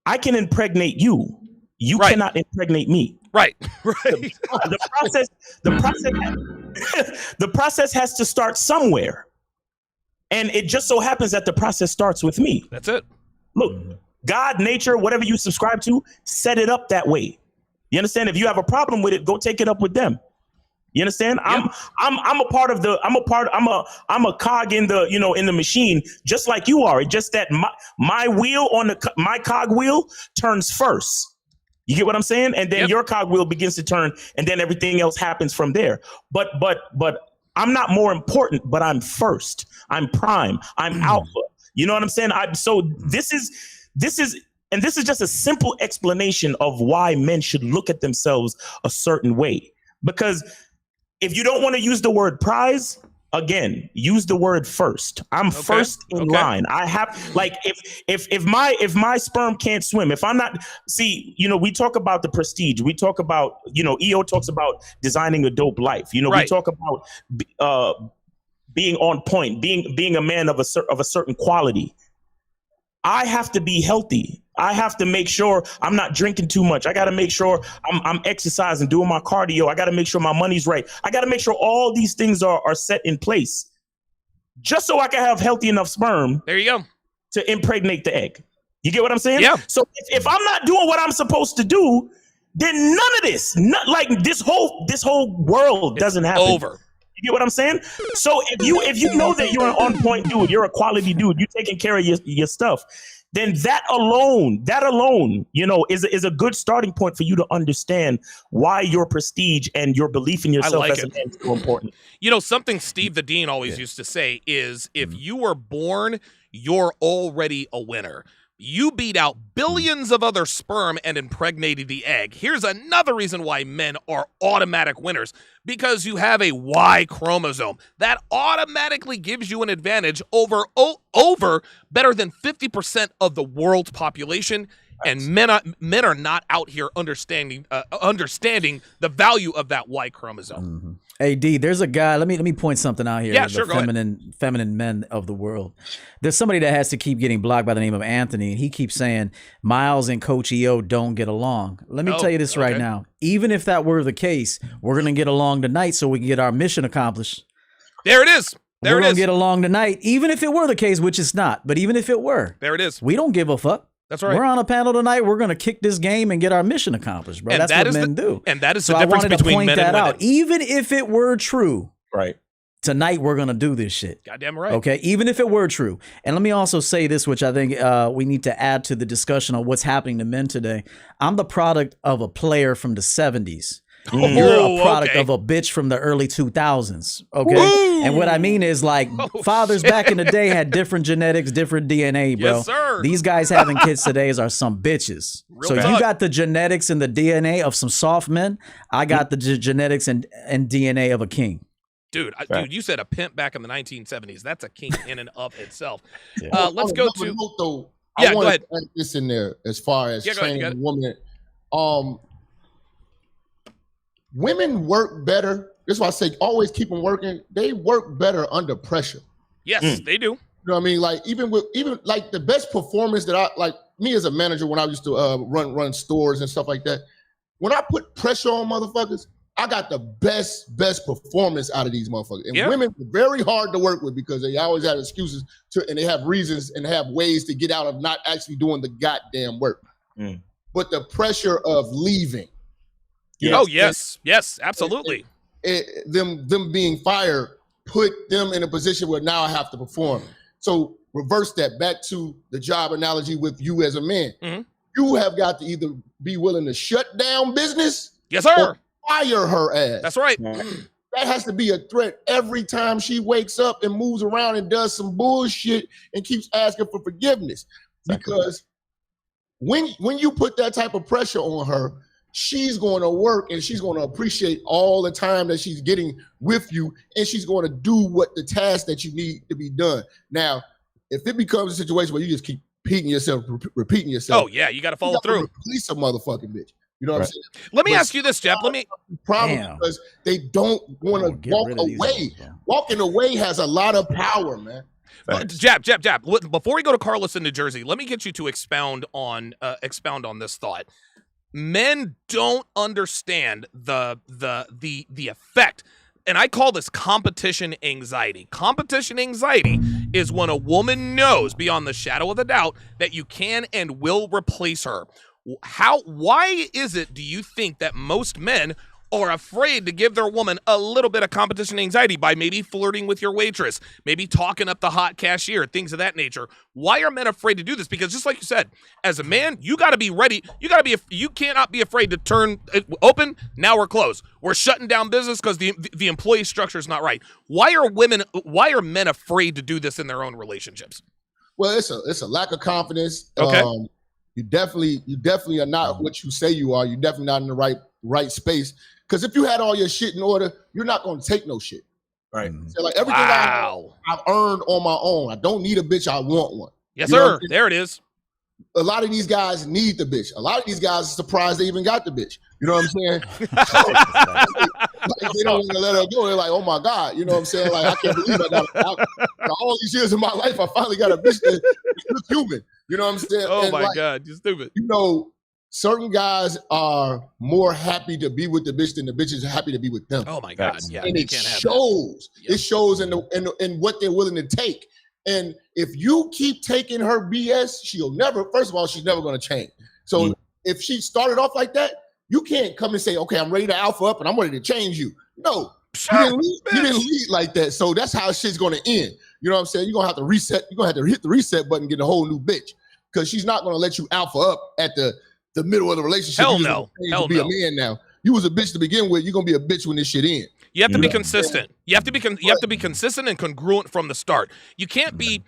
I can impregnate you. You cannot impregnate me. Right. The process has to start somewhere. And it just so happens that the process starts with me. That's it. Look, God, nature, whatever you subscribe to, set it up that way. You understand? If you have a problem with it, go take it up with them. You understand? Yep. I'm a cog in the, in the machine, just like you are. It's just that my wheel on my cog wheel turns first. You get what I'm saying? And then your cog wheel begins to turn, and then everything else happens from there. But I'm not more important, but I'm first. I'm prime. I'm alpha. You know what I'm saying? This is just a simple explanation of why men should look at themselves a certain way. Because if you don't want to use the word prize, again, use the word first. I'm first in line. I have, like, if my sperm can't swim, if I'm not, we talk about the prestige. We talk about, EO talks about designing a dope life. We talk about being on point, being a man of a certain quality. I have to be healthy. I have to make sure I'm not drinking too much. I got to make sure I'm exercising, doing my cardio. I got to make sure my money's right. I got to make sure all these things are set in place just so I can have healthy enough sperm. There you go. To impregnate the egg. You get what I'm saying? Yeah. So if I'm not doing what I'm supposed to do, then none of this, this whole world doesn't happen. Over. You get what I'm saying? So if you know that you're an on point dude, you're a quality dude, you're taking care of your stuff, then that alone, is a good starting point for you to understand why your prestige and your belief in yourself as a man is so important. Something Steve the Dean always used to say is, if you were born, you're already a winner. You beat out billions of other sperm and impregnated the egg. Here's another reason why men are automatic winners. Because you have a Y chromosome. That automatically gives you an advantage over better than 50% of the world's population. And men are not out here understanding the value of that Y chromosome. Mm-hmm. Hey D, there's a guy. Let me point something out here. Yeah, sure. Go feminine men of the world. There's somebody that has to keep getting blocked by the name of Anthony, and he keeps saying Miles and Coach EO don't get along. Let me tell you this right now. Even if that were the case, we're gonna get along tonight so we can get our mission accomplished. There it is. We're gonna get along tonight, even if it were the case, which it's not. But even if it were, there it is. We don't give a fuck. That's right. We're on a panel tonight. We're going to kick this game and get our mission accomplished, bro. That's what men do. And that is the difference between men and women. Even if it were true, right? Tonight we're going to do this shit. Goddamn right. Okay, even if it were true. And let me also say this, which I think we need to add to the discussion on what's happening to men today. I'm the product of a player from the 70s. You're a product of a bitch from the early 2000s. Okay. Woo! And what I mean is, fathers back in the day had different genetics, different DNA, bro. Yes, sir. These guys having kids today are some bitches. So you got the genetics and the DNA of some soft men. I got the genetics and DNA of a king. Dude, you said a pimp back in the 1970s. That's a king in and of itself. Let's go to. I go ahead. To add this in there as far as training a woman. Women work better. That's why I say always keep them working. They work better under pressure. Yes, they do. You know what I mean? Like even like the best performance that I like me as a manager when I used to run stores and stuff like that. When I put pressure on motherfuckers, I got the best performance out of these motherfuckers. And women are very hard to work with because they always have excuses and they have reasons and have ways to get out of not actually doing the goddamn work. But the pressure of leaving. Yes, absolutely. Them being fired put them in a position where now I have to perform. So reverse that back to the job analogy with you as a man. Mm-hmm. You have got to either be willing to shut down business, yes, sir, or fire her ass. That's right. That has to be a threat every time she wakes up and moves around and does some bullshit and keeps asking for forgiveness. Because when you put that type of pressure on her, she's going to work and she's going to appreciate all the time that she's getting with you, and she's going to do what the task that you need to be done. Now, if it becomes a situation where you just keep repeating yourself. Oh yeah, you got to follow through. Release a motherfucking bitch. You know what I'm saying? Let me ask you this, Jeff. Problem because they don't want to walk away. Walking away has a lot of power, man. Jab. Before we go to Carlos in New Jersey, let me get you to expound on this thought. Men don't understand the effect, and I call this competition anxiety. Competition anxiety is when a woman knows beyond the shadow of a doubt that you can and will replace her. Why is it, do you think, that most men are afraid to give their woman a little bit of competition anxiety by maybe flirting with your waitress, maybe talking up the hot cashier, things of that nature? Why are men afraid to do this? Because just like you said, as a man, you got to be ready. You cannot be afraid to turn it open. Now we're closed. We're shutting down business because the employee structure is not right. Why are men afraid to do this in their own relationships? Well, it's a lack of confidence. Okay. You definitely are not what you say you are. You're definitely not in the right space. Because if you had all your shit in order, you're not going to take no shit. Right. So like everything I've earned on my own. I don't need a bitch. I want one. Yes, sir. There it is. A lot of these guys need the bitch. A lot of these guys are surprised they even got the bitch. You know what I'm saying? Like, they don't want to let her go. They're like, oh my God. You know what I'm saying? Like, I can't believe all these years of my life, I finally got a bitch that's human. You know what I'm saying? Oh and my God, you're stupid. You know, certain guys are more happy to be with the bitch than the bitch is happy to be with them. Oh my God, yeah. And it shows. It shows in what they're willing to take. And if you keep taking her BS, first of all, she's never going to change. So if she started off like that, you can't come and say, okay, I'm ready to alpha up and I'm ready to change you. No, you didn't lead like that. So that's how shit's going to end. You know what I'm saying? You're going to have to reset. You're going to have to hit the reset button and get a whole new bitch, because she's not going to let you alpha up at the middle of the relationship. Hell no. Be a man now. You was a bitch to begin with. You're going to be a bitch when this shit ends. You have to be consistent. You have to be consistent and congruent from the start. You can't be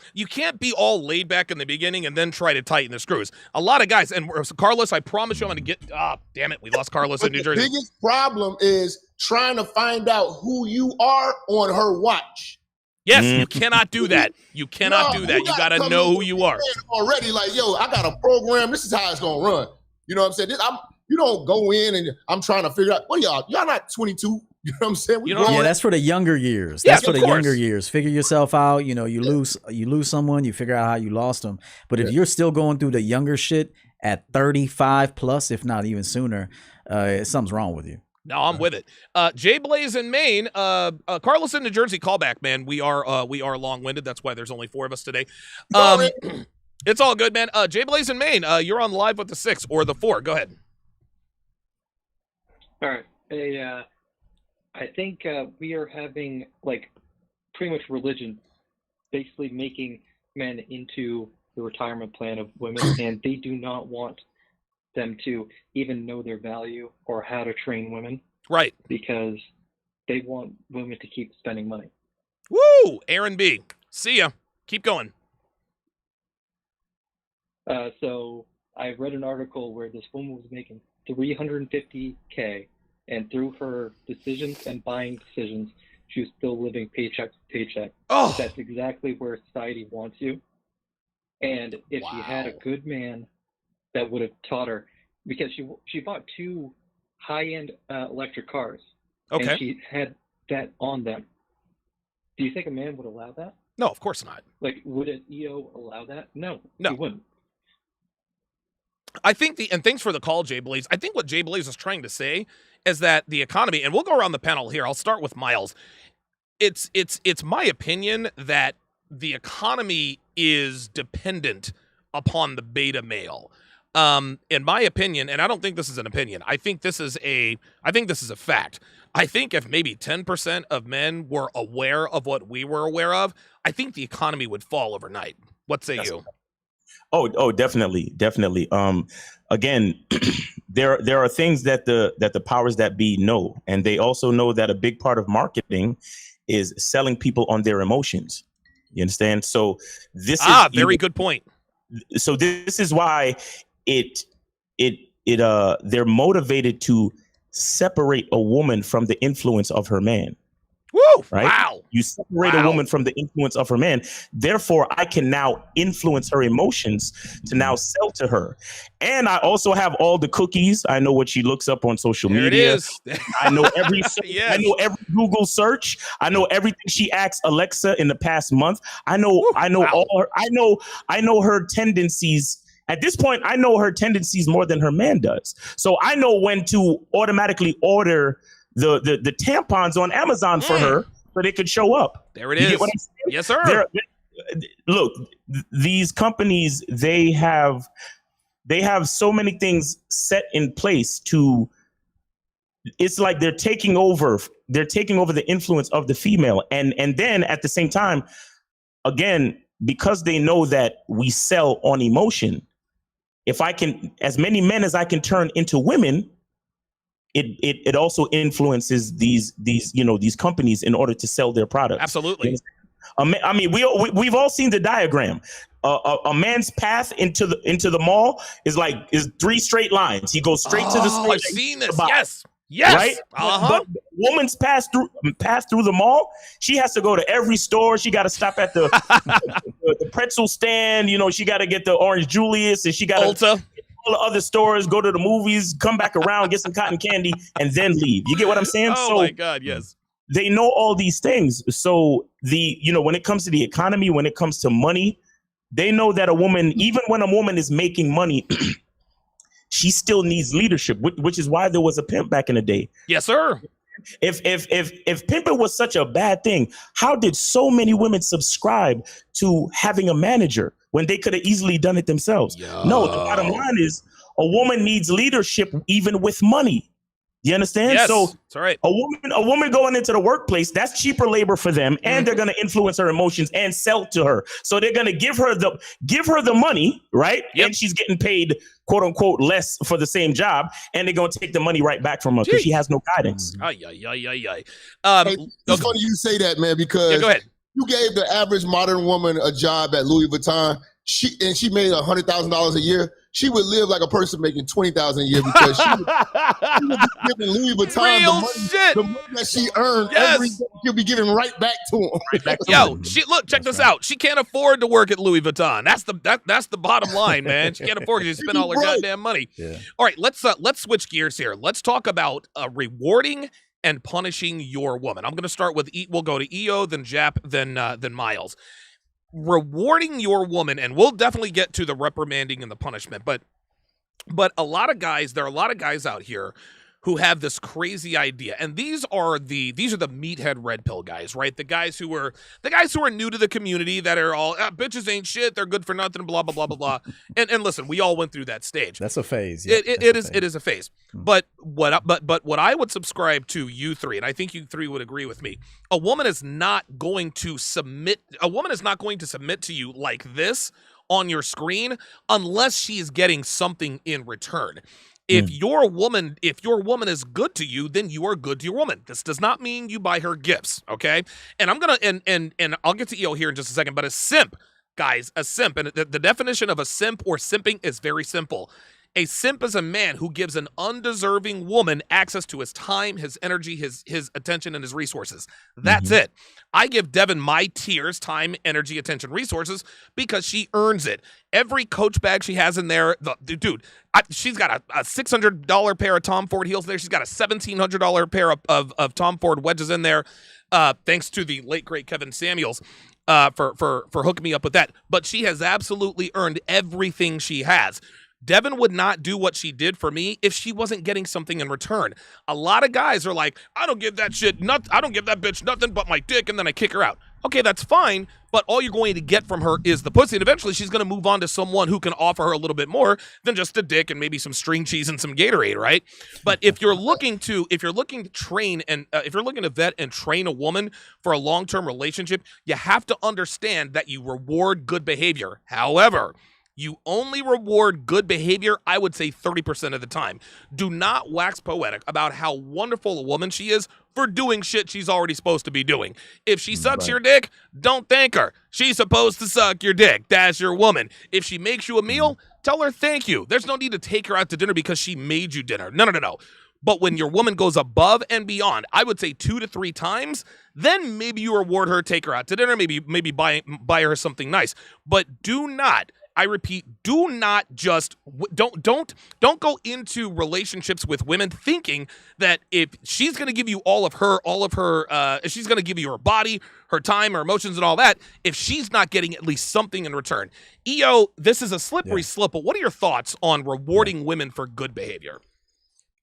all laid back in the beginning and then try to tighten the screws. A lot of guys, and Carlos, I promise you I'm going to get damn it, we lost Carlos in New Jersey. The biggest problem is trying to find out who you are on her watch. Yes, you cannot do that. You cannot do that. You got to know who you are. Already, like, yo, I got a program. This is how it's going to run. You know what I'm saying? You don't go in and I'm trying to figure out, what y'all not 22. You know what I'm saying? That's for the younger years. That's for the younger years. Figure yourself out. You know, you lose someone, you figure out how you lost them. But if you're still going through the younger shit at 35 plus, if not even sooner, something's wrong with you. No, I'm with it. Jay Blaze in Maine, Carlos in New Jersey, callback, man. We are long-winded. That's why there's only 4 of us today. It's all good, man. Jay Blaze in Maine, you're on live with the 6 or the 4. Go ahead. All right. Hey, I think we are having, like, pretty much religion basically making men into the retirement plan of women, and they do not want them to even know their value or how to train women. Right. Because they want women to keep spending money. Woo! Aaron B. See ya. Keep going. So I read an article where this woman was making $350K, and through her decisions and buying decisions, she was still living paycheck to paycheck. Oh. That's exactly where society wants you. And if she had a good man that would have taught her, because she bought 2 high-end electric cars. Okay. And she had that on them. Do you think a man would allow that? No, of course not. Like, would an EO allow that? No, he wouldn't. I think and thanks for the call, Jay Blaze. I think what Jay Blaze is trying to say is that the economy, and we'll go around the panel here. I'll start with Miles. It's my opinion that the economy is dependent upon the beta male. In my opinion, and I don't think this is an opinion, I think this is a fact. I think if maybe 10% of men were aware of what we were aware of, I think the economy would fall overnight. What say you? Oh, definitely. Again, there are things that the powers that be know, and they also know that a big part of marketing is selling people on their emotions. You understand? So this is very good point. So this is why they're motivated to separate a woman from the influence of her man. Woo! Right? Wow. You separate a woman from the influence of her man. Therefore, I can now influence her emotions to now sell to her. And I also have all the cookies. I know what she looks up on social media. It is. I know every Yes. I know every Google search. I know everything she asked Alexa in the past month. I know all her, I know her tendencies. At this point, I know her tendencies more than her man does. So I know when to automatically order the tampons on Amazon for her so they could show up. There it you is. Get what I'm saying? Yes, sir. Look, these companies, they have so many things set in place to. It's like they're taking over the influence of the female, and then at the same time, again, because they know that we sell on emotion. If I can, as many men as I can turn into women, it also influences these companies in order to sell their products. Absolutely. I mean, we've all seen the diagram. A man's path into the mall is 3 straight lines. He goes straight to the store. I've seen this. Yes. Right? But woman's pass through the mall, she has to go to every store. She got to stop at the pretzel stand. She got to get the Orange Julius, and she got Ulta. All the other stores, go to the movies, come back around, get some cotton candy, and then leave. You get what I'm saying? Oh my God, yes. They know all these things. So when it comes to the economy, when it comes to money, they know that a woman, even when a woman is making money, she still needs leadership, which is why there was a pimp back in the day. Yes, sir. If pimping was such a bad thing, how did so many women subscribe to having a manager when they could have easily done it themselves? No, the bottom line is a woman needs leadership even with money. You understand? Yes, so that's right. A woman going into the workplace, that's cheaper labor for them, and they're going to influence her emotions and sell to her. So they're going to give her the money, right? Yep. And she's getting paid, quote unquote, less for the same job, and they're going to take the money right back from her because she has no guidance. It's funny you say that, man, because go ahead. You gave the average modern woman a job at Louis Vuitton. She made $100,000 a year. She would live like a person making $20,000 a year because she would be giving Louis Vuitton the money that she earned every day. She'll be giving right back to him. Check this out. She can't afford to work at Louis Vuitton. That's the bottom line, man. She can't afford it. She spent all her goddamn money. Yeah. All right, let's switch gears here. Let's talk about rewarding and punishing your woman. I'm going to start with we'll go to EO, then Jap, then Miles. Rewarding your woman, and we'll definitely get to the reprimanding and the punishment, but there are a lot of guys out here who have this crazy idea, and these are the meathead red pill guys, right? The guys who are new to the community that are all bitches ain't shit, they're good for nothing, blah blah blah blah blah. And listen, we all went through that stage. That's a phase. Yeah, it is a phase. But what I would subscribe to, you three, and I think you three would agree with me, a woman is not going to submit to you like this on your screen unless she is getting something in return. If your woman is good to you, then you are good to your woman. This does not mean you buy her gifts, okay? And I'm gonna and I'll get to EO here in just a second. But a simp, guys, and the definition of a simp or simping is very simple. A simp is a man who gives an undeserving woman access to his time, his energy, his attention, and his resources. That's it. I give Devin my tiers, time, energy, attention, resources, because she earns it. Every Coach bag she has in there, she's got a $600 pair of Tom Ford heels in there. She's got a $1,700 pair of Tom Ford wedges in there, thanks to the late, great Kevin Samuels for hooking me up with that. But she has absolutely earned everything she has. Devin would not do what she did for me if she wasn't getting something in return. A lot of guys are like, I don't give that bitch nothing but my dick, and then I kick her out. okay, that's fine, but all you're going to get from her is the pussy, and eventually she's going to move on to someone who can offer her a little bit more than just a dick and maybe some string cheese and some Gatorade, right? But if you're looking to train and if you're looking to vet and train a woman for a long-term relationship, you have to understand that you reward good behavior. However, you only reward good behavior, I would say 30% of the time. Do not wax poetic about how wonderful a woman she is for doing shit she's already supposed to be doing. If she sucks your dick, don't thank her. She's supposed to suck your dick. That's your woman. If she makes you a meal, tell her thank you. There's no need to take her out to dinner because she made you dinner. No. But when your woman goes above and beyond, I would say 2 to 3 times, then maybe you reward her, take her out to dinner, maybe buy her something nice. But do not, I repeat, do not just don't go into relationships with women thinking that if she's going to give you all of her if she's going to give you her body, her time, her emotions and all that, if she's not getting at least something in return. EO, this is a slippery slope, but what are your thoughts on rewarding women for good behavior?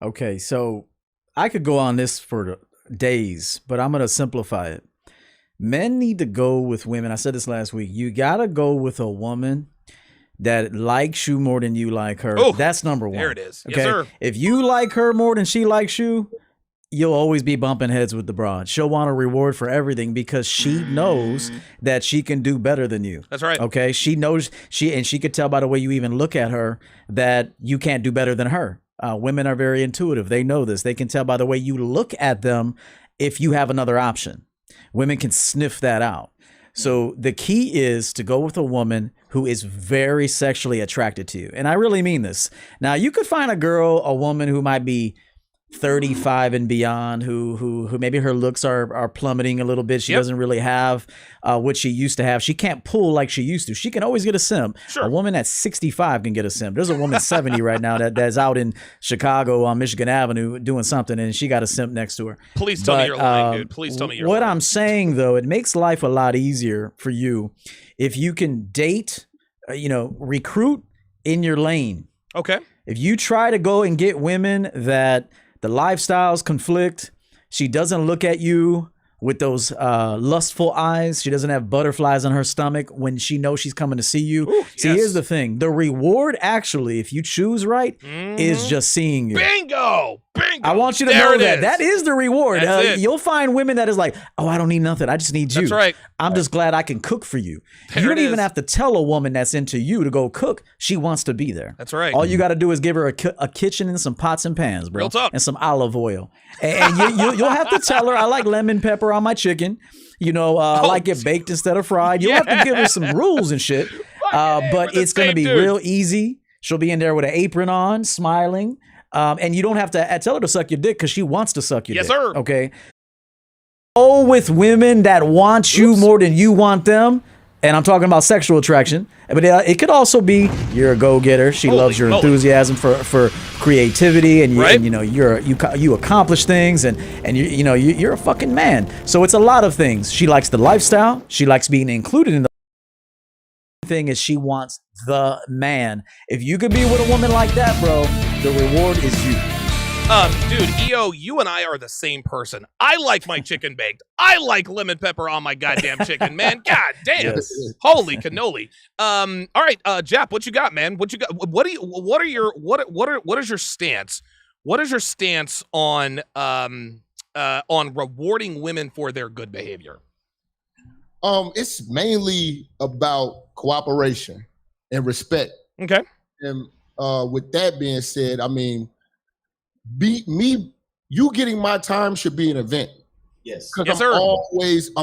Okay, so I could go on this for days, but I'm going to simplify it. Men need to go with women. I said this last week. You got to go with a woman that likes you more than you like her. Oh, that's number one. There it is. Okay? Yes, sir. If you like her more than she likes you, you'll always be bumping heads with the broad. She'll want a reward for everything because she knows that she can do better than you. That's right. Okay. She knows she could tell by the way you even look at her that you can't do better than her. Women are very intuitive. They know this. They can tell by the way you look at them if you have another option. Women can sniff that out. So the key is to go with a woman who is very sexually attracted to you. And I really mean this. Now, you could find a woman who might be 35 and beyond, who maybe her looks are plummeting a little bit. She doesn't really have what she used to have. She can't pull like she used to. She can always get a sim. Sure. A woman at 65 can get a sim. There's a woman 70 right now that's out in Chicago on Michigan Avenue doing something, and she got a sim next to her. Please tell me you're lying, dude. Please tell me you're lying. What I'm saying, though, it makes life a lot easier for you if you can date, recruit in your lane. Okay. If you try to go and get women that the lifestyles conflict, she doesn't look at you with those lustful eyes. She doesn't have butterflies on her stomach when she knows she's coming to see you. Ooh, see, here's the thing. The reward, actually, if you choose right, is just seeing you. Bingo! I want you to know that. That is the reward. You'll find women that is like, oh, I don't need nothing. I just need you. That's right. I'm just glad I can cook for you. You don't even have to tell a woman that's into you to go cook. She wants to be there. That's right. All you got to do is give her a kitchen and some pots and pans, bro. Real talk. And some olive oil. And you'll have to tell her, I like lemon pepper on my chicken. I like it baked instead of fried. You'll have to give her some rules and shit. But it's going to be real easy. She'll be in there with an apron on, smiling. And you don't have to tell her to suck your dick because she wants to suck your dick. Yes, sir. Okay. Go with women that want you more than you want them. And I'm talking about sexual attraction. But it could also be you're a go-getter. She loves your enthusiasm for creativity, and you accomplish things, and you're a fucking man. So it's a lot of things. She likes the lifestyle. She likes being included in the thing. Is she wants the man. If you could be with a woman like that, bro, the reward is you. Dude, EO, you and I are the same person. I like my chicken baked. I like lemon pepper on my goddamn chicken, man. God damn. Yes. Holy cannoli. All right, Jap, what you got, man? What you got? What is your stance? What is your stance on rewarding women for their good behavior? It's mainly about cooperation and respect. Okay. And with that being said, I mean, you getting my time should be an event. Yes. Because I'm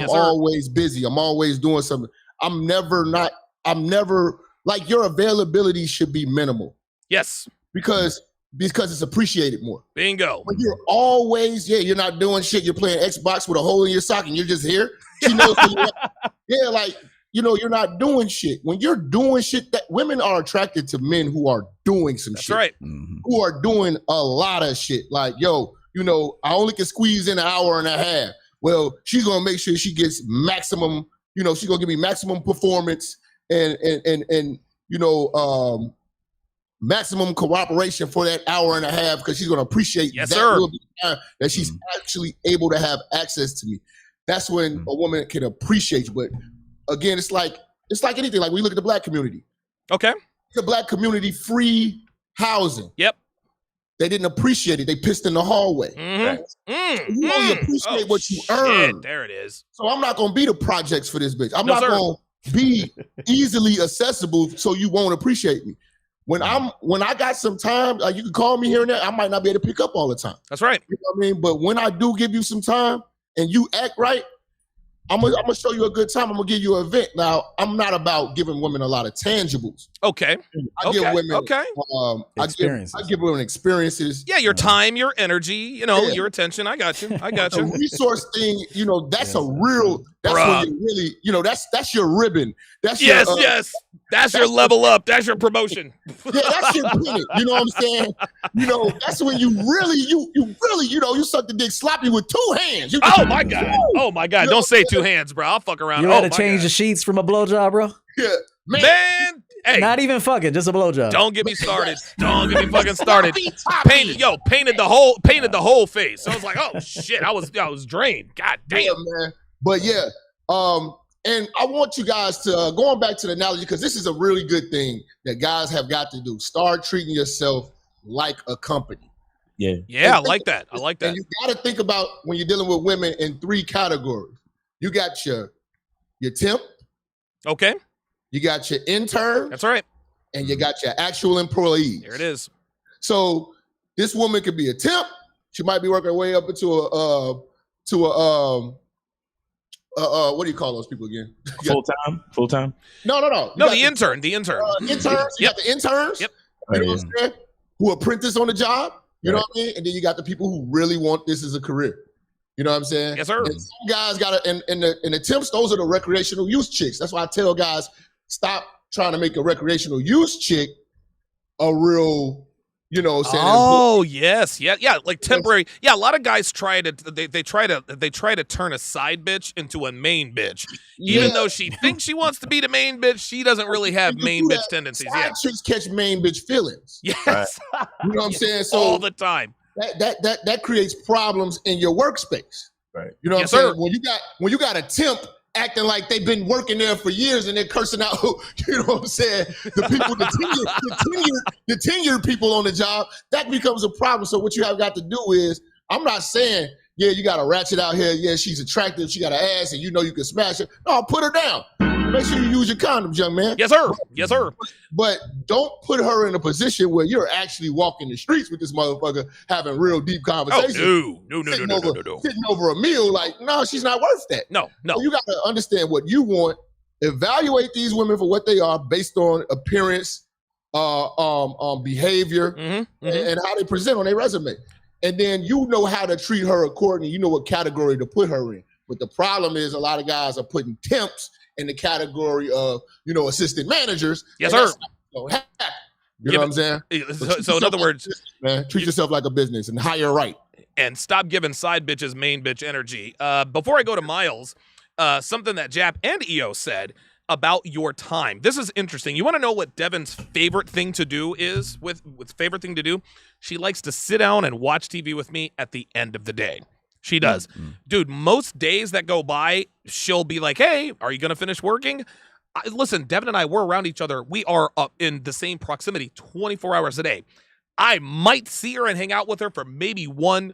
always busy. I'm always doing something. I'm never like, your availability should be minimal. Yes. Because it's appreciated more. Bingo. When you're always, you're not doing shit. You're playing Xbox with a hole in your sock and you're just here. She knows you're not doing shit. When you're doing shit, that women are attracted to men who are doing some shit. That's right. Who are doing a lot of shit. Like, I only can squeeze in an hour and a half. Well, she's gonna make sure she gets maximum, she's gonna give me maximum performance and maximum cooperation for that hour and a half, because she's gonna appreciate that little bit of time that she's actually able to have access to me. that's when a woman can appreciate you. But again, it's like anything. Like we look at the black community. Okay. The black community free housing. Yep. They didn't appreciate it. They pissed in the hallway. You only appreciate what you earn. There it is. So I'm not going to be the projects for this bitch. I'm not going to be easily accessible so you won't appreciate me. When I got some time, you can call me here and there. I might not be able to pick up all the time. That's right. You know what I mean? But when I do give you some time and you act right, I'm gonna show you a good time. I'm gonna give you an event. Now, I'm not about giving women a lot of tangibles. Okay. I give women experiences. I give women experiences. Yeah, your time, your energy, your attention. I got you. The resource thing, that's a real. That's when you really, that's your ribbon. That's yes. That's your level up. That's your promotion. Yeah, that's your pin. You know what I'm saying? That's when you really, you suck the dick sloppy with 2 hands. Oh my God. Don't say 2 hands, bro. I'll fuck around. You had to change the sheets from a blowjob, bro? Yeah. Man. Hey. Not even fucking, just a blowjob. Don't get me started. Don't get me fucking started. Painted the whole face. So I was like, oh shit, I was drained. God damn. Yeah, man. But yeah, and I want you guys to, going back to the analogy, because this is a really good thing that guys have got to do. Start treating yourself like a company. Yeah, I like that. And you got to think about when you're dealing with women in 3 categories. You got your temp. Okay. You got your intern. That's right. And you got your actual employees. There it is. So this woman could be a temp. She might be working her way up into what do you call those people again? Full time. No, the intern. Interns. You got the interns. Yep. You know what I'm saying? Who apprentice on the job. You know what I mean? And then you got the people who really want this as a career. You know what I'm saying? Yes, sir. And some guys got to, and the temps, those are the recreational use chicks. That's why I tell guys, stop trying to make a recreational use chick a real, Oh yes, yeah, like temporary. Yeah, a lot of guys try to they try to turn a side bitch into a main bitch, even though she thinks she wants to be the main bitch. She doesn't really have main bitch tendencies. Side chicks catch main bitch feelings. Yes, right. You know what I'm saying? So all the time. That creates problems in your workspace. Right. You know what I'm saying? When you got a temp acting like they've been working there for years and they're cursing out, you know what I'm saying? The people, the tenured people on the job, that becomes a problem. So what you have got to do is, I'm not saying, yeah, you got to ratchet out here. Yeah, she's attractive. She got an ass and you can smash her. No, put her down. Make sure you use your condoms, young man. Yes, sir. Yes, sir. But don't put her in a position where you're actually walking the streets with this motherfucker having real deep conversations. Oh, no. Sitting over a meal, like, no, she's not worth that. No. So you got to understand what you want. Evaluate these women for what they are based on appearance, behavior, and how they present on their resume. And then you know how to treat her accordingly. You know what category to put her in. But the problem is a lot of guys are putting temps in the category of, assistant managers. Yes, sir. You know what I'm saying? So in other words, man, treat yourself like a business and hire right. And stop giving side bitches main bitch energy. Before I go to Miles, something that Jap and EO said about your time. This is interesting. You want to know what Devin's favorite thing to do is? With favorite thing to do? She likes to sit down and watch TV with me at the end of the day. She does. Dude, most days that go by, she'll be like, hey, are you going to finish working? Listen, Devin and I, we're around each other. We are up in the same proximity 24 hours a day. I might see her and hang out with her for maybe 1-2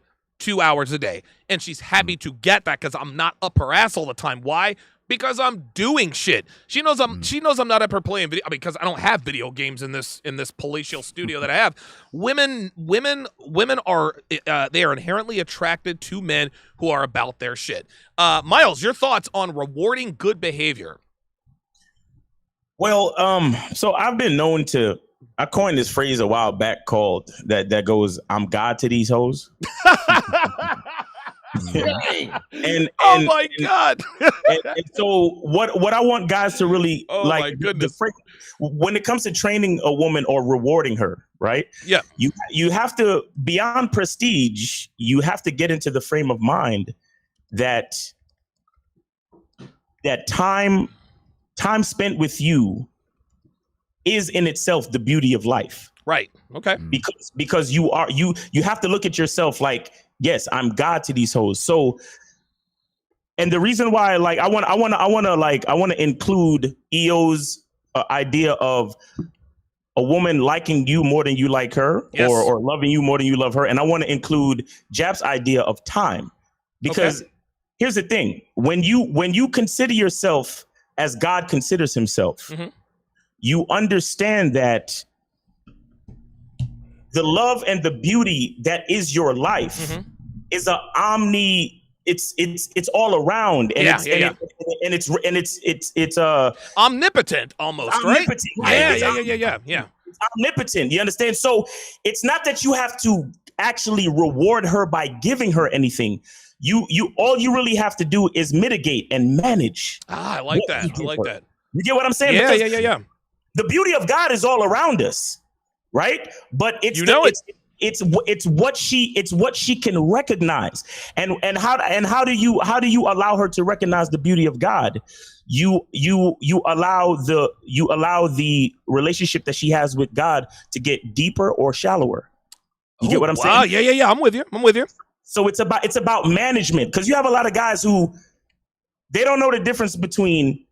hours a day. And she's happy to get that because I'm not up her ass all the time. Why? Because I'm doing shit. She knows I'm not up her playing video because I don't have video games in this palatial studio that I have. Women are they are inherently attracted to men who are about their shit. Miles, your thoughts on rewarding good behavior? Well, so I've been known to. I coined this phrase a while back called that goes, "I'm God to these hoes." and God! and so what I want guys to really my goodness. When it comes to training a woman or rewarding her, right? Yeah, you have to, beyond prestige, you have to get into the frame of mind that time spent with you is in itself the beauty of life. Right. Okay. Because you have to look at yourself like, yes, I'm God to these hoes. So And the reason why, like, I want to include EO's idea of a woman liking you more than you like her, Yes. or loving you more than you love her. And I want to include Jap's idea of time, because here's the thing. When you consider yourself as God considers himself, you understand that the love and the beauty that is your life is a it's all around, and it's omnipotent almost, omnipotent, right? Yeah. Yeah. It's omnipotent. You understand? So it's not that you have to actually reward her by giving her anything. You all you really have to do is mitigate and manage. I like that. I like that. You get what I'm saying? Yeah, because yeah. The beauty of God is all around us, right? But it's it's what she can recognize, and how do you allow her to recognize the beauty of God? You allow the relationship that she has with God to get deeper or shallower. You get what I'm saying? Yeah. I'm with you. So it's about management, because you have a lot of guys who they don't know the difference between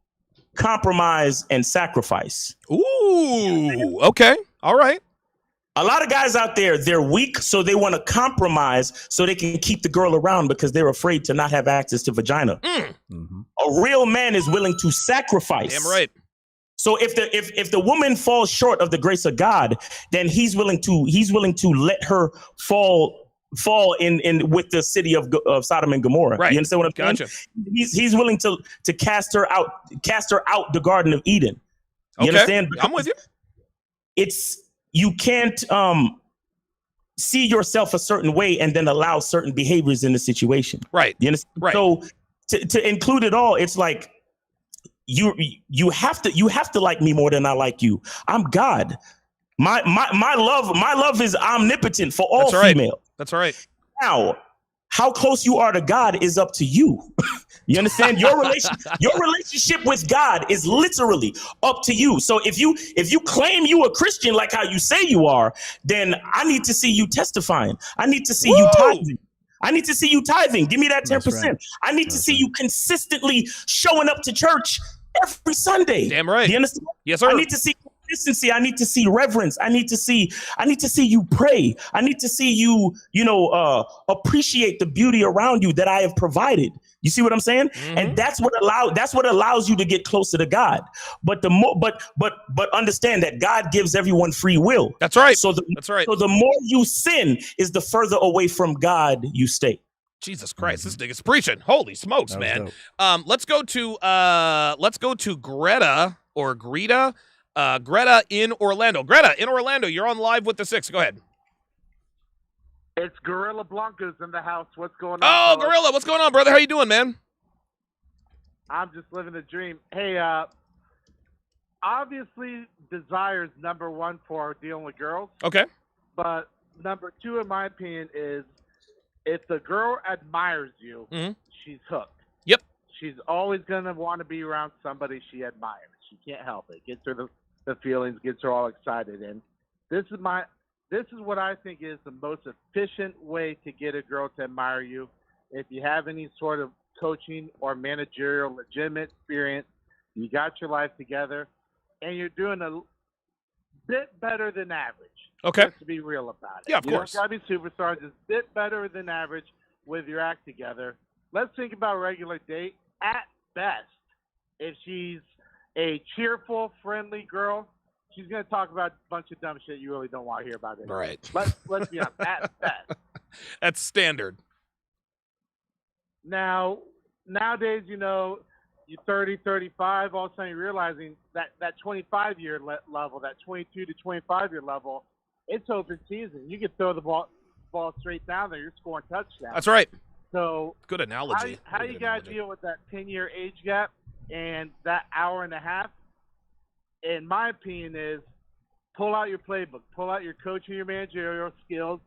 compromise and sacrifice. Ooh, okay. All right. A lot of guys out there, they're weak, so they want to compromise so they can keep the girl around because they're afraid to not have access to vagina. A real man is willing to sacrifice. Damn right. So if the woman falls short of the grace of God, then he's willing to let her fall in with the city of Sodom and Gomorrah. Right. You understand what I'm saying? Gotcha. He's willing to cast her out the Garden of Eden. You understand? Because I'm with you. You can't see yourself a certain way and then allow certain behaviors in the situation. Right. You understand? Right. So to include it all, it's like you have to like me more than I like you. I'm God. My love is omnipotent for all females. That's right. Now, how close you are to God is up to you. You understand? Your relationship with God is literally up to you. So if you claim you a Christian like how you say you are, then I need to see you testifying. I need to see you tithing. I need to see you tithing. Give me that 10%. Right. I need to see you consistently showing up to church every Sunday. Damn right. Do you understand? Yes, sir. I need to see consistency. I need to see reverence. I need to see you pray. I need to see you, appreciate the beauty around you that I have provided. You see what I'm saying? And that's what allows you to get closer to God. But but understand that God gives everyone free will. That's right. That's right. So the more you sin is the further away from God you stay. Jesus Christ, this nigga's preaching. Holy smokes, man. Let's go to Greta or Greta. Greta in Orlando. Greta in Orlando, you're on live with the Six. Go ahead. It's Gorilla Blanca's in the house. What's going on? Oh, fellas? Gorilla, what's going on, brother? How you doing, man? I'm just living the dream. Hey, obviously, desire is number one for dealing with girls. Okay. But number two, in my opinion, is if the girl admires you, she's hooked. Yep. She's always going to want to be around somebody she admires. She can't help it. Gets her the feelings, gets her all excited. And this is what I think is the most efficient way to get a girl to admire you. If you have any sort of coaching or managerial legitimate experience, you got your life together, and you're doing a bit better than average. Okay. Let's be real about it. Yeah, of course. You don't got to be superstars. Just a bit better than average with your act together. Let's think about a regular date. At best, if she's a cheerful, friendly girl, she's going to talk about a bunch of dumb shit you really don't want to hear about it. Right. Let's be honest. At best. That's standard. Now, nowadays, you're 30, 35, all of a sudden you're realizing that 25-year level, that 22 to 25-year level, it's open season. You can throw the ball straight down there. You're scoring touchdowns. That's right. So good analogy. How you got to deal with that 10-year age gap and that hour and a half? In my opinion, is pull out your playbook, pull out your coaching, your managerial skills,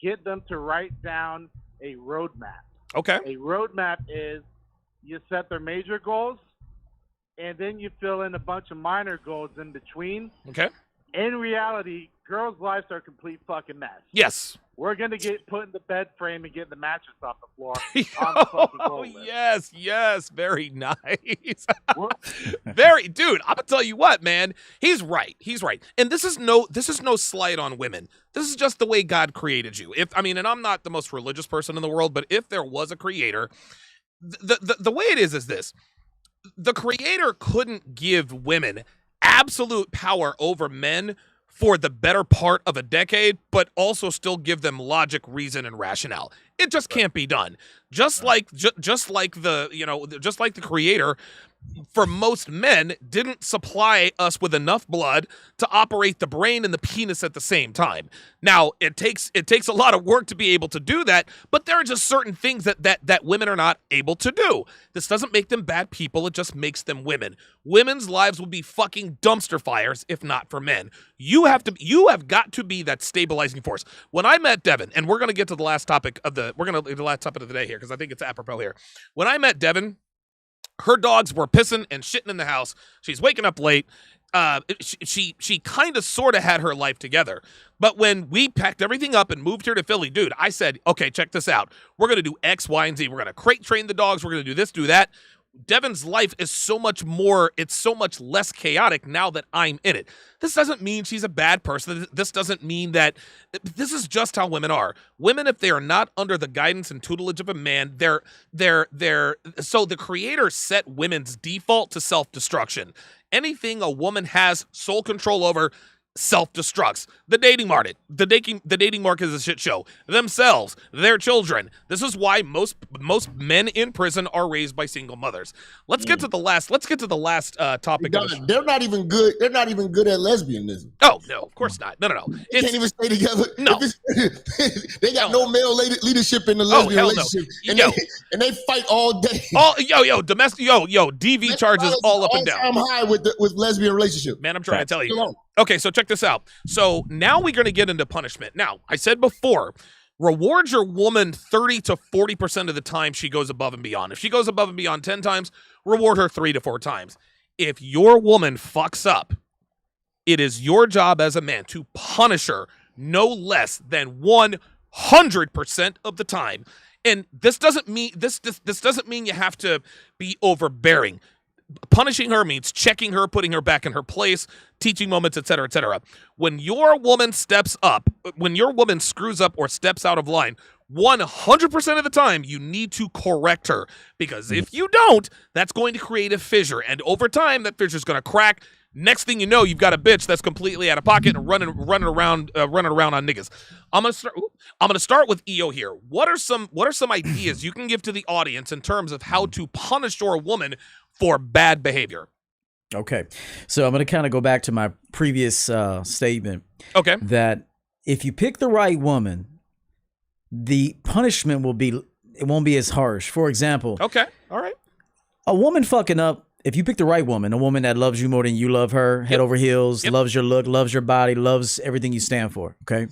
get them to write down a roadmap. Okay. A roadmap is you set their major goals, and then you fill in a bunch of minor goals in between. Okay. In reality, girls' lives are a complete fucking mess. Yes. We're gonna get put in the bed frame and get the mattress off the floor. On the fucking Oh yes, very nice. Dude. I'm gonna tell you what, man. He's right. And this is no slight on women. This is just the way God created you. And I'm not the most religious person in the world, but if there was a creator, the way it is this: the creator couldn't give women absolute power over men for the better part of a decade, but also still give them logic, reason, and rationale. It just can't be done. Just like the creator, for most men, didn't supply us with enough blood to operate the brain and the penis at the same time. Now, it takes a lot of work to be able to do that, but there are just certain things that women are not able to do. This doesn't make them bad people, it just makes them women. Women's lives would be fucking dumpster fires if not for men. You have got to be that stabilizing force. When I met Devin, and we're gonna get to the last topic of the day here, because I think it's apropos here. When I met Devin, her dogs were pissing and shitting in the house. She's waking up late. She kind of sort of had her life together. But when we packed everything up and moved here to Philly, dude, I said, okay, check this out. We're going to do X, Y, and Z. We're going to crate train the dogs. We're going to do this, do that. Devin's life is so much less chaotic now that I'm in it. This doesn't mean she's a bad person. This doesn't mean that this is just how women are. Women, if they are not under the guidance and tutelage of a man, so the creator set women's default to self-destruction. Anything a woman has sole control over self-destructs. The dating market. The dating market is a shit show. Themselves, their children. This is why most men in prison are raised by single mothers. Let's get to the last topic. They're not even good. They're not even good at lesbianism. Oh no, of course not. No. They can't even stay together. No, they got no male leadership in the lesbian relationship, and they fight all day. Domestic DV charges all up and down. I'm high with lesbian relationship. Man, I'm trying to tell you. Okay, so check this out. So now we're going to get into punishment. Now, I said before, reward your woman 30 to 40% of the time she goes above and beyond. If she goes above and beyond 10 times, reward her 3 to 4 times. If your woman fucks up, it is your job as a man to punish her no less than 100% of the time. And this doesn't mean this doesn't mean you have to be overbearing. Punishing her means checking her, putting her back in her place, teaching moments, etc., etc. When your woman steps up, when your woman screws up or steps out of line, 100% of the time, you need to correct her. Because if you don't, that's going to create a fissure. And over time, that fissure is going to crack. Next thing you know, you've got a bitch that's completely out of pocket and running around on niggas. I'm gonna start with EO here. What are some ideas you can give to the audience in terms of how to punish your woman for bad behavior? Okay, so I'm going to kind of go back to my previous statement. Okay, that if you pick the right woman, the punishment won't be as harsh. For example, okay, all right, a woman fucking up. If you pick the right woman, a woman that loves you more than you love her, head over heels, loves your look, loves your body, loves everything you stand for. Okay,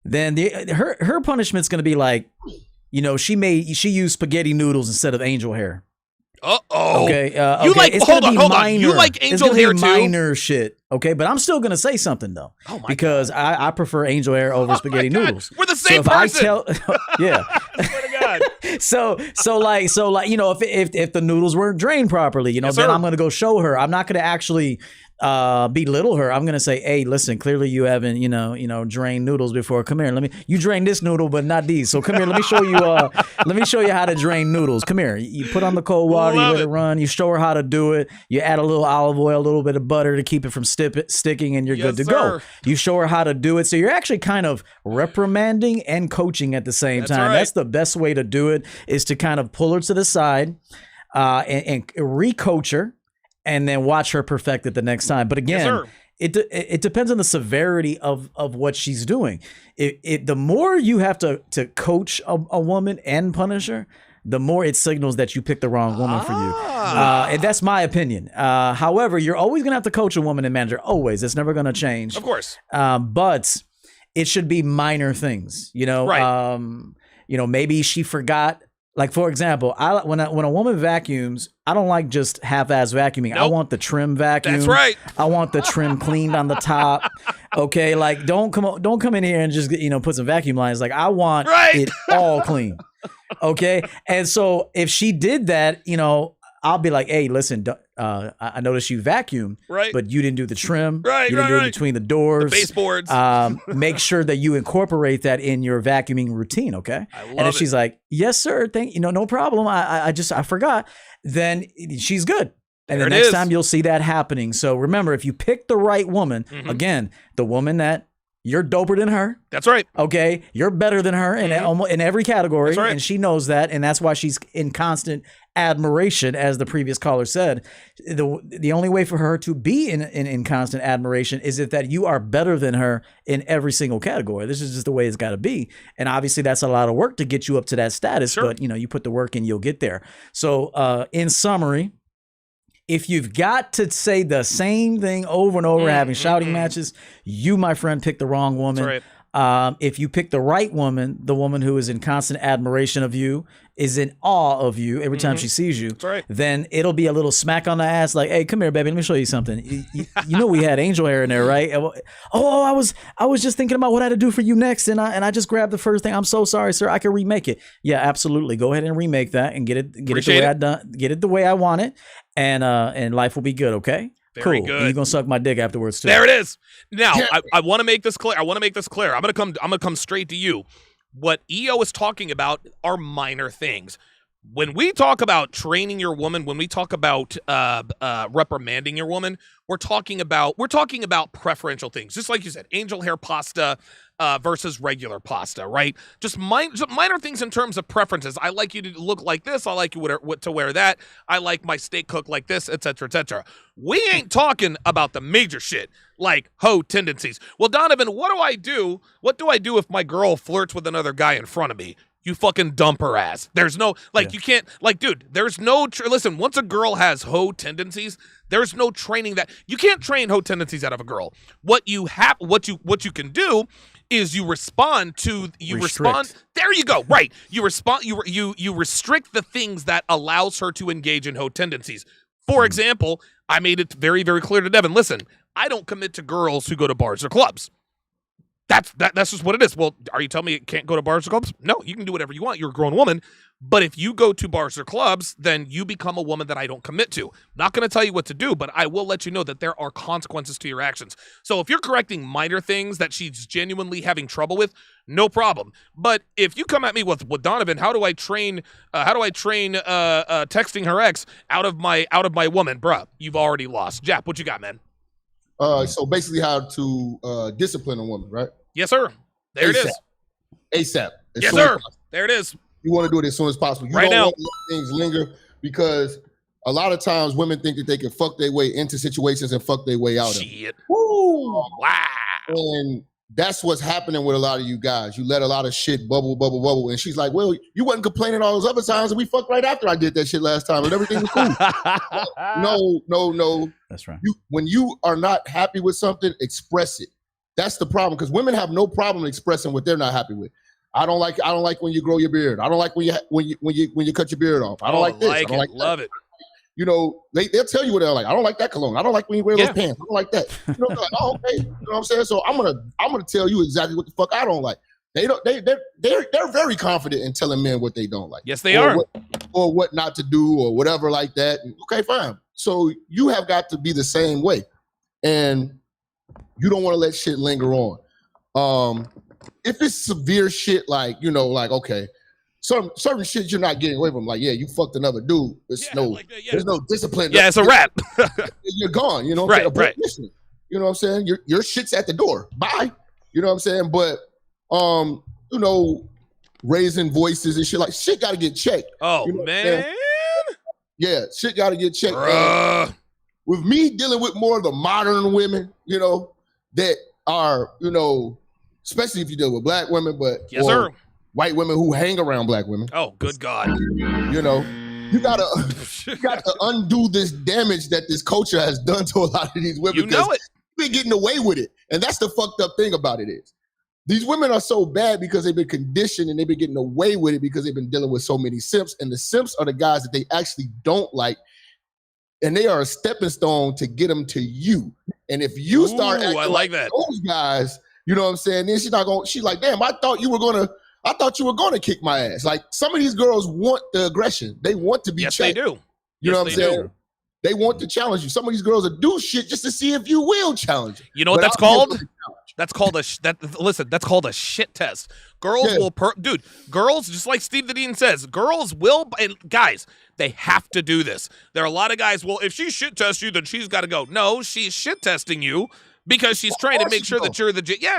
then her punishment's going to be like, she used spaghetti noodles instead of angel hair. Uh-oh. Okay. You like, hold on. You like angel hair too? Minor shit. Okay. But I'm still going to say something though. Oh my because I prefer angel hair over spaghetti noodles. We're the same person. Yeah. I swear to God. So like, if the noodles weren't drained properly, then I'm going to go show her. I'm not going to actually belittle her. I'm gonna say, hey, listen, clearly you haven't drained noodles before. Come here, you drain this noodle but not these, so come here, let me show you how to drain noodles. Come here, you put on the cold water, you let it run, you show her how to do it, you add a little olive oil, a little bit of butter to keep it from sticking, and you're good to go. You show her how to do it, so you're actually kind of reprimanding and coaching at the same time. That's the best way to do it, is to kind of pull her to the side and re-coach her, and then watch her perfect it the next time. But again, it depends on the severity of what she's doing. The more you have to coach a woman and punish her, the more it signals that you picked the wrong woman for you. And that's my opinion. However, you're always going to have to coach a woman and manage her. Always. It's never going to change. Of course. But it should be minor things. Right. Maybe she forgot Like, for example, when a woman vacuums, I don't like just half-ass vacuuming. Nope. I want the trim vacuum. That's right. I want the trim cleaned on the top. Okay, like don't come in here and just put some vacuum lines. Like I want it all clean. Okay, and so if she did that, I'll be like, hey, listen, I noticed you vacuumed, but you didn't do the trim. You didn't do it between the doors. The baseboards. Make sure that you incorporate that in your vacuuming routine, okay? And if she's like, yes, sir, no problem. I forgot. Then she's good. And the next time you'll see that happening. So remember, if you pick the right woman, again, the woman that you're doper than her. That's right. Okay, you're better than her in every category, that's right. And she knows that, and that's why she's in constant admiration, as the previous caller said. The only way for her to be in constant admiration is if that you are better than her in every single category. This is just the way it's got to be, and obviously that's a lot of work to get you up to that status. Sure. But you put the work in, you'll get there. So, in summary, if you've got to say the same thing over and over, having shouting matches, you, my friend, picked the wrong woman. That's right. If you pick the right woman, the woman who is in constant admiration of you, is in awe of you every time she sees you, then it'll be a little smack on the ass like, hey, come here, baby, let me show you something. You know we had angel hair in there, right? Oh, I was just thinking about what I had to do for you next, and I just grabbed the first thing. I'm so sorry, sir. I can remake it. Yeah, absolutely. Go ahead and remake that and get it the way I want it, and life will be good, okay? Very cool. good. And you're gonna suck my dick afterwards too. There it is. Now, I want to make this clear. I'm gonna come straight to you. What EO is talking about are minor things. When we talk about training your woman, when we talk about reprimanding your woman, we're talking about preferential things. Just like you said, angel hair pasta versus regular pasta, right? Just minor things in terms of preferences. I like you to look like this. I like you to wear that. I like my steak cooked like this, etc., etc. We ain't talking about the major shit like hoe tendencies. Well, Donovan, what do I do? What do I do if my girl flirts with another guy in front of me? You fucking dump her ass. There's no, you can't, dude, there's no, listen, once a girl has hoe tendencies, there's no training that, you can't train hoe tendencies out of a girl. What you can do is you respond, there you go, right. You respond, you restrict the things that allows her to engage in hoe tendencies. For example, I made it very, very clear to Devin, listen, I don't commit to girls who go to bars or clubs. That's just what it is. Well, are you telling me it can't go to bars or clubs? No, you can do whatever you want. You're a grown woman. But if you go to bars or clubs, then you become a woman that I don't commit to. Not going to tell you what to do, but I will let you know that there are consequences to your actions. So if you're correcting minor things that she's genuinely having trouble with, no problem. But if you come at me with Donovan, how do I train texting her ex out of my woman, bruh? You've already lost. Jap, what you got, man? So basically how to discipline a woman, right? Yes, sir. There it is. ASAP. Yes, sir. There it is. You want to do it as soon as possible. You don't want to let things linger, because a lot of times women think that they can fuck their way into situations and fuck their way out of it. Woo. Wow. And that's what's happening with a lot of you guys. You let a lot of shit bubble. And she's like, well, you wasn't complaining all those other times, and we fucked right after I did that shit last time, and everything was cool. No. That's right. When you are not happy with something, express it. That's the problem, because women have no problem expressing what they're not happy with. I don't like when you grow your beard. I don't like when you cut your beard off. I don't like this. I don't like love it. You know, they'll tell you what they're like. I don't like that cologne. I don't like when you wear those pants. I don't like that. You know, like, oh, okay. You know what I'm saying? So I'm gonna tell you exactly what the fuck I don't like. They're very confident in telling men what they don't like. Yes, they are. Or what not to do or whatever like that. Okay, fine. So you have got to be the same way. And you don't want to let shit linger on. If it's severe shit, okay, certain shit you're not getting away from. Like, yeah, you fucked another dude. There's no discipline. Yeah, it's a wrap. You're gone. You know, right. You know what I'm saying? Your shit's at the door. Bye. You know what I'm saying? But raising voices and shit, like, shit got to get checked. Oh, you know, man. Yeah, shit got to get checked. With me dealing with more of the modern women, that are, especially if you deal with black women, but yes, sir. White women who hang around black women. Oh, good God. You gotta undo this damage that this culture has done to a lot of these women. You know it. We're getting away with it. And that's the fucked up thing about it is These women are so bad because they've been conditioned and they've been getting away with it because they've been dealing with so many simps. And the simps are the guys that they actually don't like. And they are a stepping stone to get them to you. And if you start acting like that. Those guys, you know what I'm saying? Then she's like, damn, I thought you were gonna kick my ass. Like, some of these girls want the aggression. They want to be checked. They do. You know what I'm saying? They want to challenge you. Some of these girls will do shit just to see if you will challenge. You know what that's called? That's called a shit test. Girls will girls, just like Steve the Dean says, girls will, and guys, they have to do this. There are a lot of guys, well, if she shit tests you, then she's got to go. No, she's shit testing you because she's trying to make sure that you're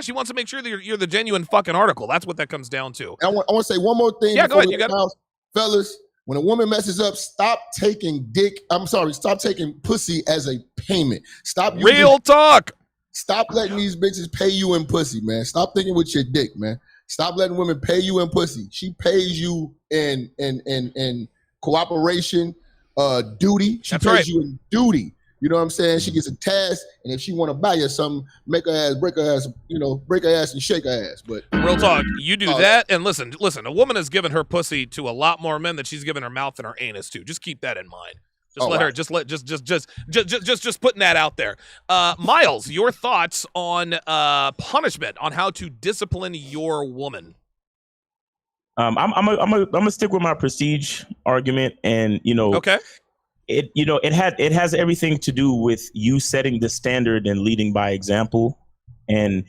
she wants to make sure that you're the genuine fucking article. That's what that comes down to. I want to say one more thing. Yeah, go ahead. You got it. Fellas, when a woman messes up, stop taking pussy as a payment. Real talk. Stop letting these bitches pay you in pussy, man. Stop thinking with your dick, man. Stop letting women pay you in pussy. She pays you in cooperation, duty. She pays you in duty. You know what I'm saying? She gets a task, and if she want to buy you something, break her ass, and shake her ass. But real talk, you do that, and listen. A woman has given her pussy to a lot more men than she's given her mouth and her anus to. Just keep that in mind. Just putting that out there. Miles, your thoughts on punishment, on how to discipline your woman? I'm gonna stick with my prestige argument, and okay. It has everything to do with you setting the standard and leading by example, and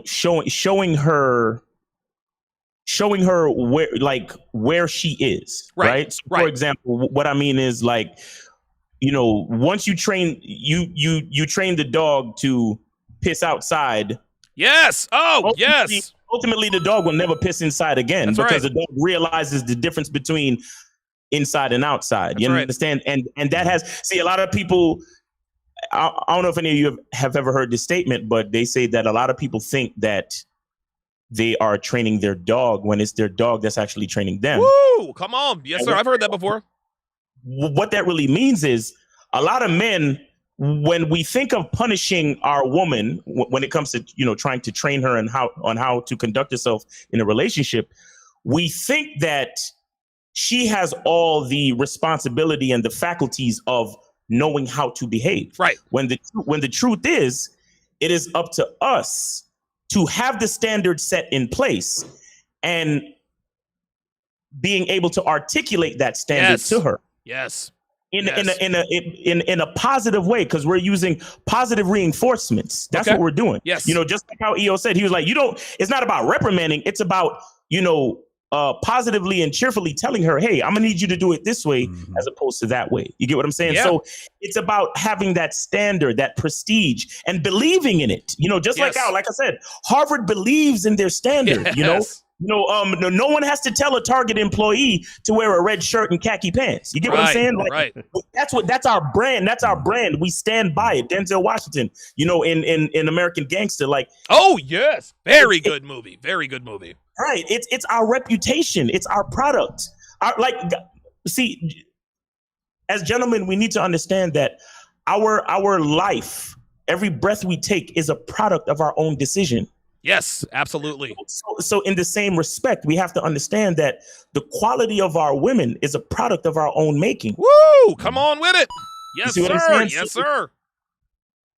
showing her where she is, right? So for example, what I mean is, like, once you train the dog to piss outside. Yes. Yes. Ultimately, the dog will never piss inside again because the dog realizes the difference between inside and outside. You understand? And that has, a lot of people, I don't know if any of you have ever heard this statement, but they say that a lot of people think that they are training their dog when it's their dog that's actually training them. Woo! Come on. Yes, sir. I've heard that before. What that really means is, a lot of men, when we think of punishing our woman, when it comes to, trying to train her and how to conduct herself in a relationship, we think that she has all the responsibility and the faculties of knowing how to behave. Right. When the truth is, it is up to us to have the standard set in place and being able to articulate that standard to her. Yes. In a positive way, because we're using positive reinforcements. That's what we're doing. Yes. Just like how EO said, he was like, it's not about reprimanding, it's about, positively and cheerfully telling her, hey, I'm gonna need you to do it this way as opposed to that way. You get what I'm saying? Yeah. So it's about having that standard, that prestige, and believing in it. Like I said, Harvard believes in their standard. Yes. No one has to tell a Target employee to wear a red shirt and khaki pants. You get what I'm saying? Like, that's our brand. That's our brand. We stand by it. Denzel Washington, in American Gangster, like. Oh yes, very good movie. Very good movie. Right. It's our reputation. It's our product. As gentlemen, we need to understand that our life, every breath we take, is a product of our own decision. Yes, absolutely. So in the same respect, we have to understand that the quality of our women is a product of our own making. Woo! Come on with it. Yes, sir. Yes, sir.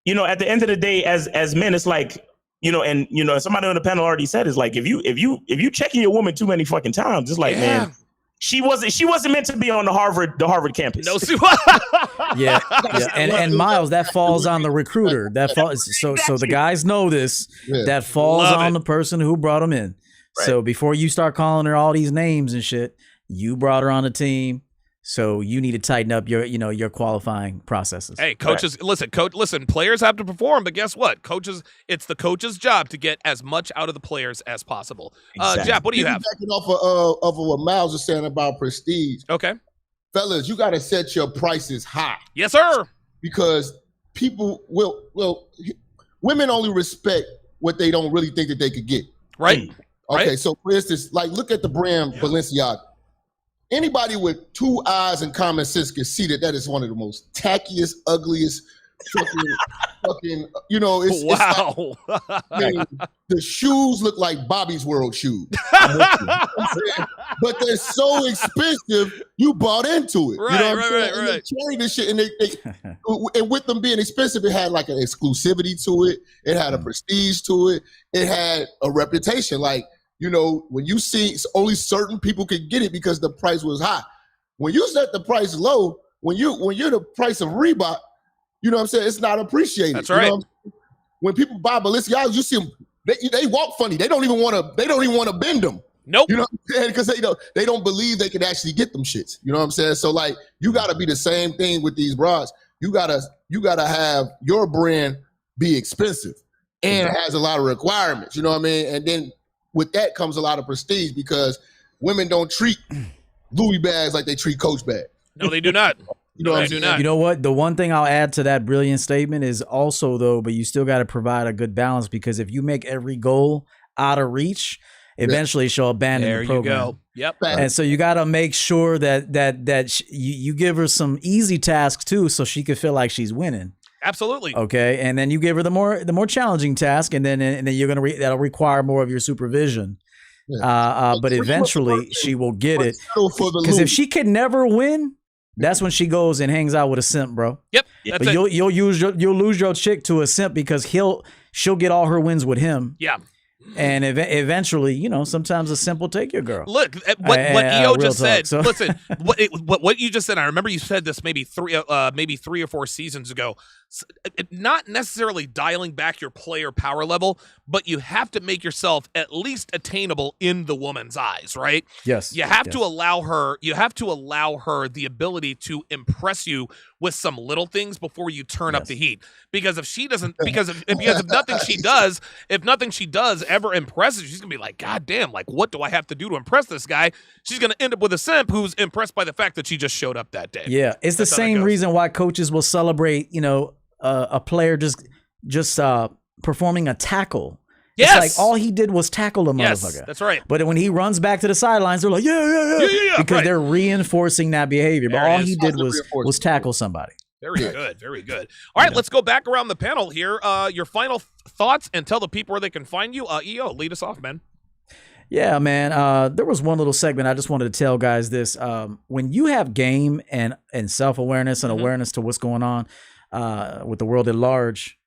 At the end of the day, as men, it's like, somebody on the panel already said, it's like, if you checking your woman too many fucking times, it's like, man, she wasn't meant to be on the Harvard campus. No, yeah. And Miles, that falls on the recruiter. So the guys know this. Yeah. That falls on the person who brought them in. Right. So before you start calling her all these names and shit, you brought her on the team. So you need to tighten up your qualifying processes. Hey, coaches, listen, players have to perform, but guess what? It's the coach's job to get as much out of the players as possible. Exactly. Jap, what do you have? Backing off of what Miles was saying about prestige. Okay. Fellas, you got to set your prices high. Yes, sir. Because people women only respect what they don't really think that they could get. Right. Okay, right. So for instance, like, look at the brand Balenciaga. Anybody with 2 eyes and common sense can see that is one of the most tackiest, ugliest fucking fucking, you know, it's wow. It's like, I mean, the shoes look like Bobby's World shoes. You know but they're so expensive, you bought into it. Right, you know what I'm saying? right. And they carry this shit, and and with them being expensive, it had like an exclusivity to it. It had a prestige to it. It had a reputation. Like, you know, when you see only certain people could get it because the price was high. When you set the price low, when you're the price of Reebok, you know what I'm saying? It's not appreciated. That's right. You know when people buy Balenciagas, you see them, they walk funny. They don't even want to bend them. Nope. You know what I'm saying? Because they don't believe they can actually get them shits. You know what I'm saying? So like you gotta be the same thing with these bras. You gotta have your brand be expensive and it has a lot of requirements. You know what I mean? And then with that comes a lot of prestige because women don't treat Louis bags like they treat Coach bags. No, they do not. You know they do not. You know what? The one thing I'll add to that brilliant statement is also, though, but you still got to provide a good balance because if you make every goal out of reach, eventually she'll abandon the program. There you go. Yep. And so you got to make sure that you give her some easy tasks too, so she can feel like she's winning. Absolutely. Okay, and then you give her the more challenging task, and then you're gonna that'll require more of your supervision. Yeah. But eventually she will get it because if she can never win, that's when she goes and hangs out with a simp, bro. Yep. But you'll lose your chick to a simp because she'll get all her wins with him. Yeah. And eventually, you know, sometimes a simp will take your girl. Look, what EO just said. So. Listen, what you just said. I remember you said this maybe 3 or 4 seasons ago. Not necessarily dialing back your player power level, but you have to make yourself at least attainable in the woman's eyes, right? Yes. You have to allow her. You have to allow her the ability to impress you with some little things before you turn up the heat. Because if she doesn't, because if nothing she does ever impresses you, she's gonna be like, God damn, like what do I have to do to impress this guy? She's gonna end up with a simp who's impressed by the fact that she just showed up that day. Yeah, it's the same reason why coaches will celebrate, you know, a player just performing a tackle. Yes. It's like all he did was tackle a motherfucker. Yes, that's right. But when he runs back to the sidelines, they're like, yeah, because they're reinforcing that behavior. But all he did was tackle somebody. Very good, very good. All right, let's go back around the panel here. Your final thoughts and tell the people where they can find you. EO, lead us off, man. Yeah, man. There was one little segment I just wanted to tell guys this. When you have game and self-awareness and awareness to what's going on with the world at large,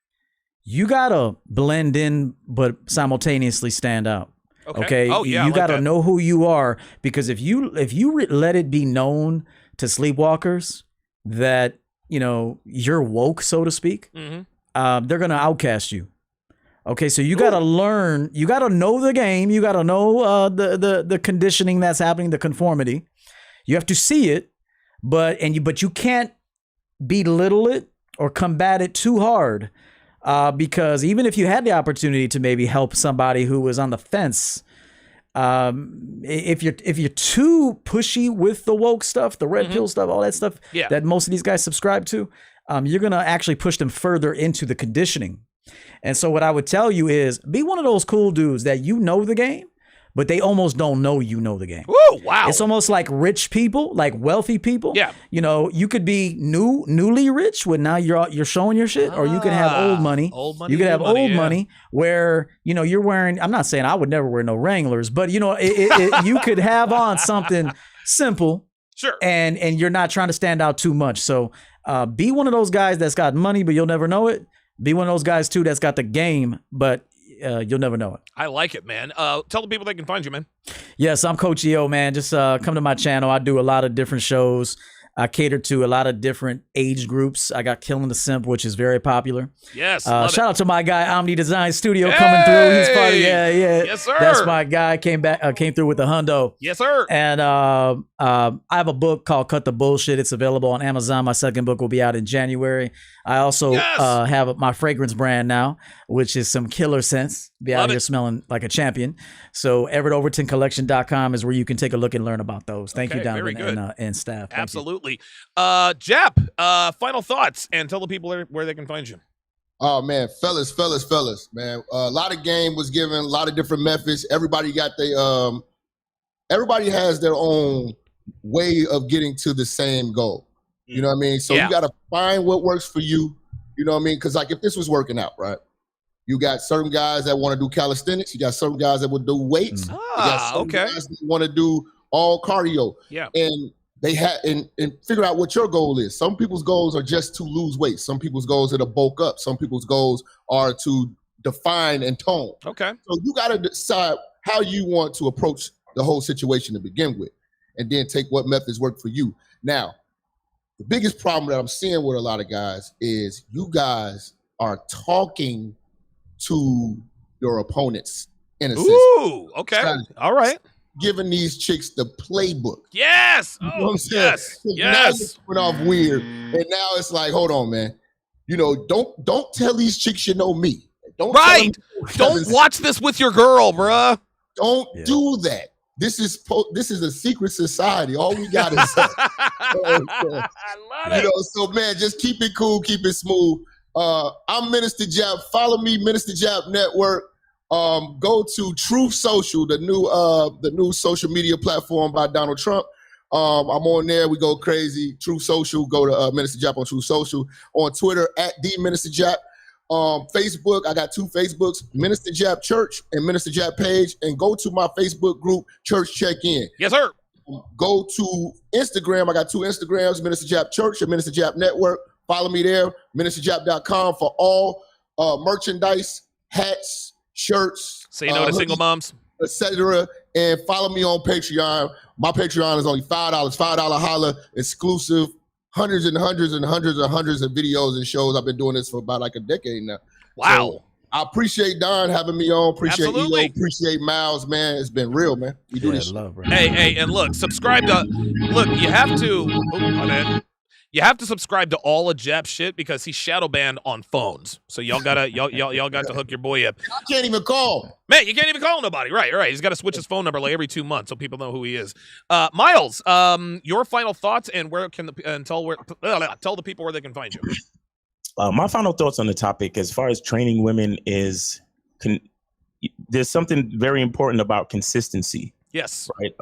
you gotta blend in but simultaneously stand out. Okay. Oh, yeah, you gotta know who you are, because if you let it be known to sleepwalkers that, you know, you're woke, so to speak, they're gonna outcast you. Okay, so you gotta learn, you gotta know the game, you gotta know the conditioning that's happening, the conformity. You have to see it, but you can't belittle it or combat it too hard, because even if you had the opportunity to maybe help somebody who was on the fence, if you're too pushy with the woke stuff, the red pill stuff, all that stuff that most of these guys subscribe to, you're gonna actually push them further into the conditioning. And so what I would tell you is be one of those cool dudes that you know the game, but they almost don't know you know the game. Woo, wow. It's almost like rich people, like wealthy people. Yeah. You know, you could be newly rich when now you're showing your shit, or you could have old money. You could have old money where, you know, you're wearing, I'm not saying I would never wear no Wranglers, but you know, you could have on something simple. Sure. And you're not trying to stand out too much. So be one of those guys that's got money, but you'll never know it. Be one of those guys too that's got the game, but you'll never know it. I like it, man. Tell the people they can find you, man. Yes, I'm Coach EO, man. Just come to my channel. I do a lot of different shows. I cater to a lot of different age groups. I got Killing the Simp, which is very popular. Yes. Shout out to my guy Omni Design Studio coming through. He's part of Yes, sir. That's my guy. Came through with the hundo. Yes, sir. And I have a book called Cut the Bullshit. It's available on Amazon. My second book will be out in January. I also have my fragrance brand now, which is some killer scents. Be out here smelling like a champion. So EverettOvertonCollection.com is where you can take a look and learn about those. Thank you, Donovan and staff. Thank Absolutely. Jap, final thoughts and tell the people where they can find you. Oh man, fellas, man. A lot of game was given, a lot of different methods. Everybody got everybody has their own way of getting to the same goal. You know what I mean? So you got to find what works for you You know what I mean? Because like if this was working out, right? You got certain guys that want to do calisthenics. You got certain guys that will do weights. You got certain guys that want to do all cardio. Yeah. And they have and figure out what your goal is. Some people's goals are just to lose weight. Some people's goals are to bulk up. Some people's goals are to define and tone. Okay. So you got to decide how you want to approach the whole situation to begin with, and then take what methods work for you. Now, the biggest problem that I'm seeing with a lot of guys is you guys are talking to your opponents in a sense. Ooh, okay. All right. Giving these chicks the playbook. Yes. You know what I'm saying? Yes. Now you're off weird. And now it's like, hold on, man. You know, don't tell these chicks you know me. Don't watch this with your girl, bruh. Don't do that. This is a secret society. All we got is I love it. You know, so man, just keep it cool, keep it smooth. I'm Minister Jap. Follow me, Minister Jap Network. Go to Truth Social, the new social media platform by Donald Trump. I'm on there. We go crazy. Truth Social. Go to Minister Jap on Truth Social. On Twitter at @Minister Jap. Facebook, I got 2 Facebooks, Minister Jap Church and Minister Jap Page, and go to my Facebook group, Church Check-In. Yes, sir. Go to Instagram. I got 2 Instagrams, Minister Jap Church and Minister Jap Network. Follow me there, ministerjap.com for all merchandise, hats, shirts. Say no to single moms. Etc. And follow me on Patreon. My Patreon is only $5. $5 holla, exclusive. Hundreds and hundreds and hundreds and hundreds of videos and shows. I've been doing this for about like a decade now. Wow. So I appreciate Don having me on. Appreciate Absolutely. EO. Appreciate Miles, man. It's been real, man. We do this. Love, bro. Hey, and look, subscribe to. Look, you have to. Oh, my bad. You have to subscribe to all of Jap's shit because he's shadow banned on phones. So y'all got to hook your boy up. I can't even call. Man, you can't even call nobody. Right. He's got to switch his phone number like every 2 months so people know who he is. Miles, your final thoughts and where can tell the people where they can find you. My final thoughts on the topic, as far as training women, is there's something very important about consistency. Yes. Right.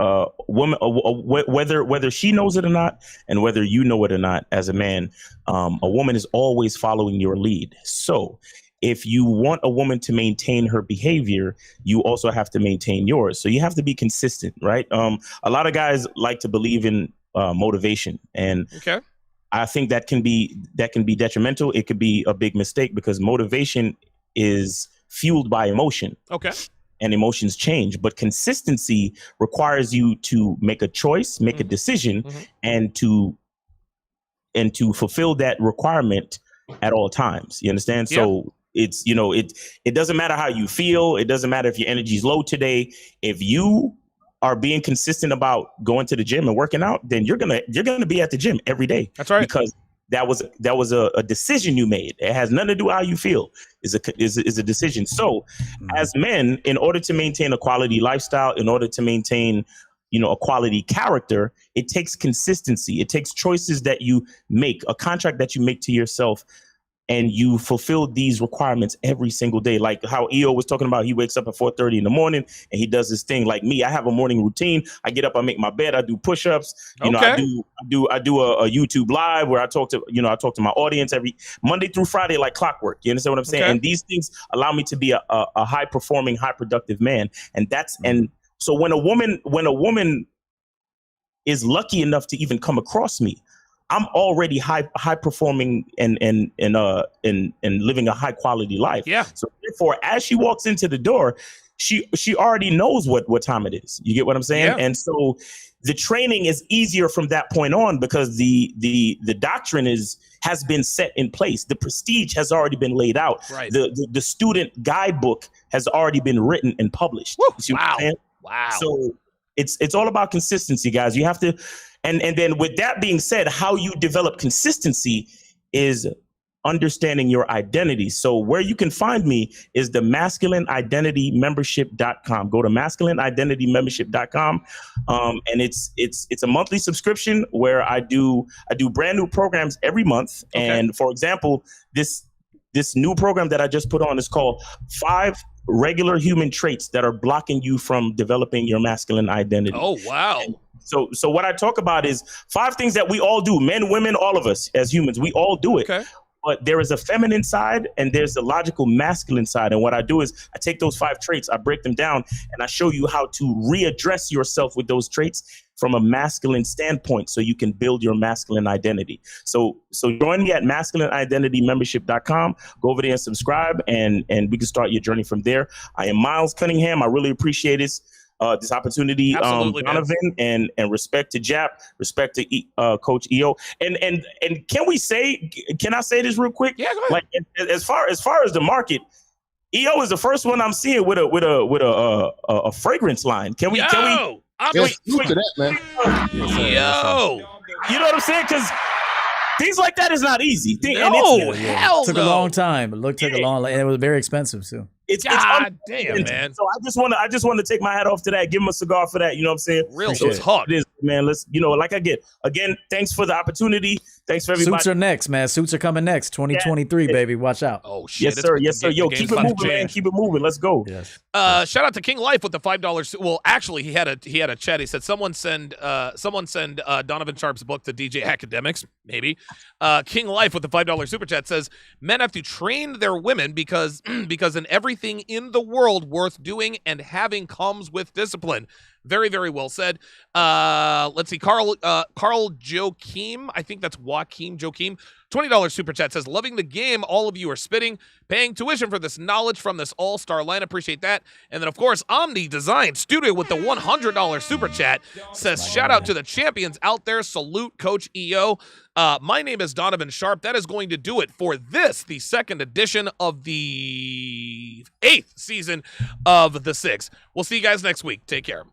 Woman, whether she knows it or not, and whether you know it or not, as a man, a woman is always following your lead. So if you want a woman to maintain her behavior, you also have to maintain yours. So you have to be consistent, right? A lot of guys like to believe in motivation, and I think that can be detrimental. It could be a big mistake because motivation is fueled by emotion. Okay. And emotions change, but consistency requires you to make a choice, make a decision, and to fulfill that requirement at all times. You understand? Yeah. So it's, it doesn't matter how you feel. It doesn't matter if your energy is low today. If you are being consistent about going to the gym and working out, then you're gonna be at the gym every day. That's right. Because that was a decision you made. It has nothing to do with how you feel. Is a decision. So as men, in order to maintain a quality lifestyle, in order to maintain, a quality character, it takes consistency. It takes choices that you make, a contract that you make to yourself, and you fulfill these requirements every single day. Like how EO was talking about, he wakes up at 4:30 in the morning and he does his thing. Like me, I have a morning routine. I get up, I make my bed, I do push-ups. I do a YouTube live where I talk to my audience every Monday through Friday, like clockwork. You understand what I'm saying? And these things allow me to be a high performing, high productive man. And so when a woman is lucky enough to even come across me, I'm already high performing and living a high quality life. Yeah. So therefore, as she walks into the door, she already knows what time it is. You get what I'm saying? Yeah. And so the training is easier from that point on because the doctrine has been set in place. The prestige has already been laid out. Right. The student guidebook has already been written and published. Woo, You see what I'm saying? Wow. So it's all about consistency, guys. You have to. And then with that being said, how you develop consistency is understanding your identity. So where you can find me is the masculineidentitymembership.com. Go to masculineidentitymembership.com. And it's a monthly subscription where I do brand new programs every month. Okay. And for example, this new program that I just put on is called 5 Regular Human Traits that are blocking you from developing your masculine identity. Oh, wow. And so what I talk about is 5 things that we all do, men, women, all of us as humans, we all do it. Okay. but there is a feminine side and there's the logical masculine side. And what I do is I take those 5 traits, I break them down, and I show you how to readdress yourself with those traits from a masculine standpoint so you can build your masculine identity. So join me at masculineidentitymembership.com. Go over there and subscribe, and we can start your journey from there. I am Miles Cunningham. I really appreciate this opportunity, Donovan, and respect to Jap, respect to Coach EO, and can I say this real quick? Yeah, go ahead. Like as far as the market, EO is the first one I'm seeing with a fragrance line. Can we? Yes, to that, man. Yo, you know what I'm saying? Because things like that is not easy. Hell took a long time. It took a long, and it was very expensive too. God damn, man. So I just want to take my hat off to that. Give him a cigar for that. You know what I'm saying? Real hot. It is, man. Let's, like I get again. Thanks for the opportunity. Thanks for everybody. Suits are next, man. Suits are coming next. 2023, baby. Watch out. Oh shit. Yes, sir. Yo, keep it moving, man. Keep it moving. Let's go. Yes. Shout out to King Life with the $5. Well, actually, he had a chat. He said someone send Donovan Sharpe's book to DJ Academics. Maybe. King Life with the $5 super chat says men have to train their women because in everything in the world worth doing and having comes with discipline. Very, very well said. Let's see. Carl Joakim. I think that's Joaquim Joakim. $20 super chat says, loving the game. All of you are spitting, paying tuition for this knowledge from this all-star line. Appreciate that. And then, of course, Omni Design Studio with the $100 super chat says, shout out to the champions out there. Salute Coach EO. My name is Donovan Sharpe. That is going to do it for this, the second edition of the 8th season of The Six. We'll see you guys next week. Take care.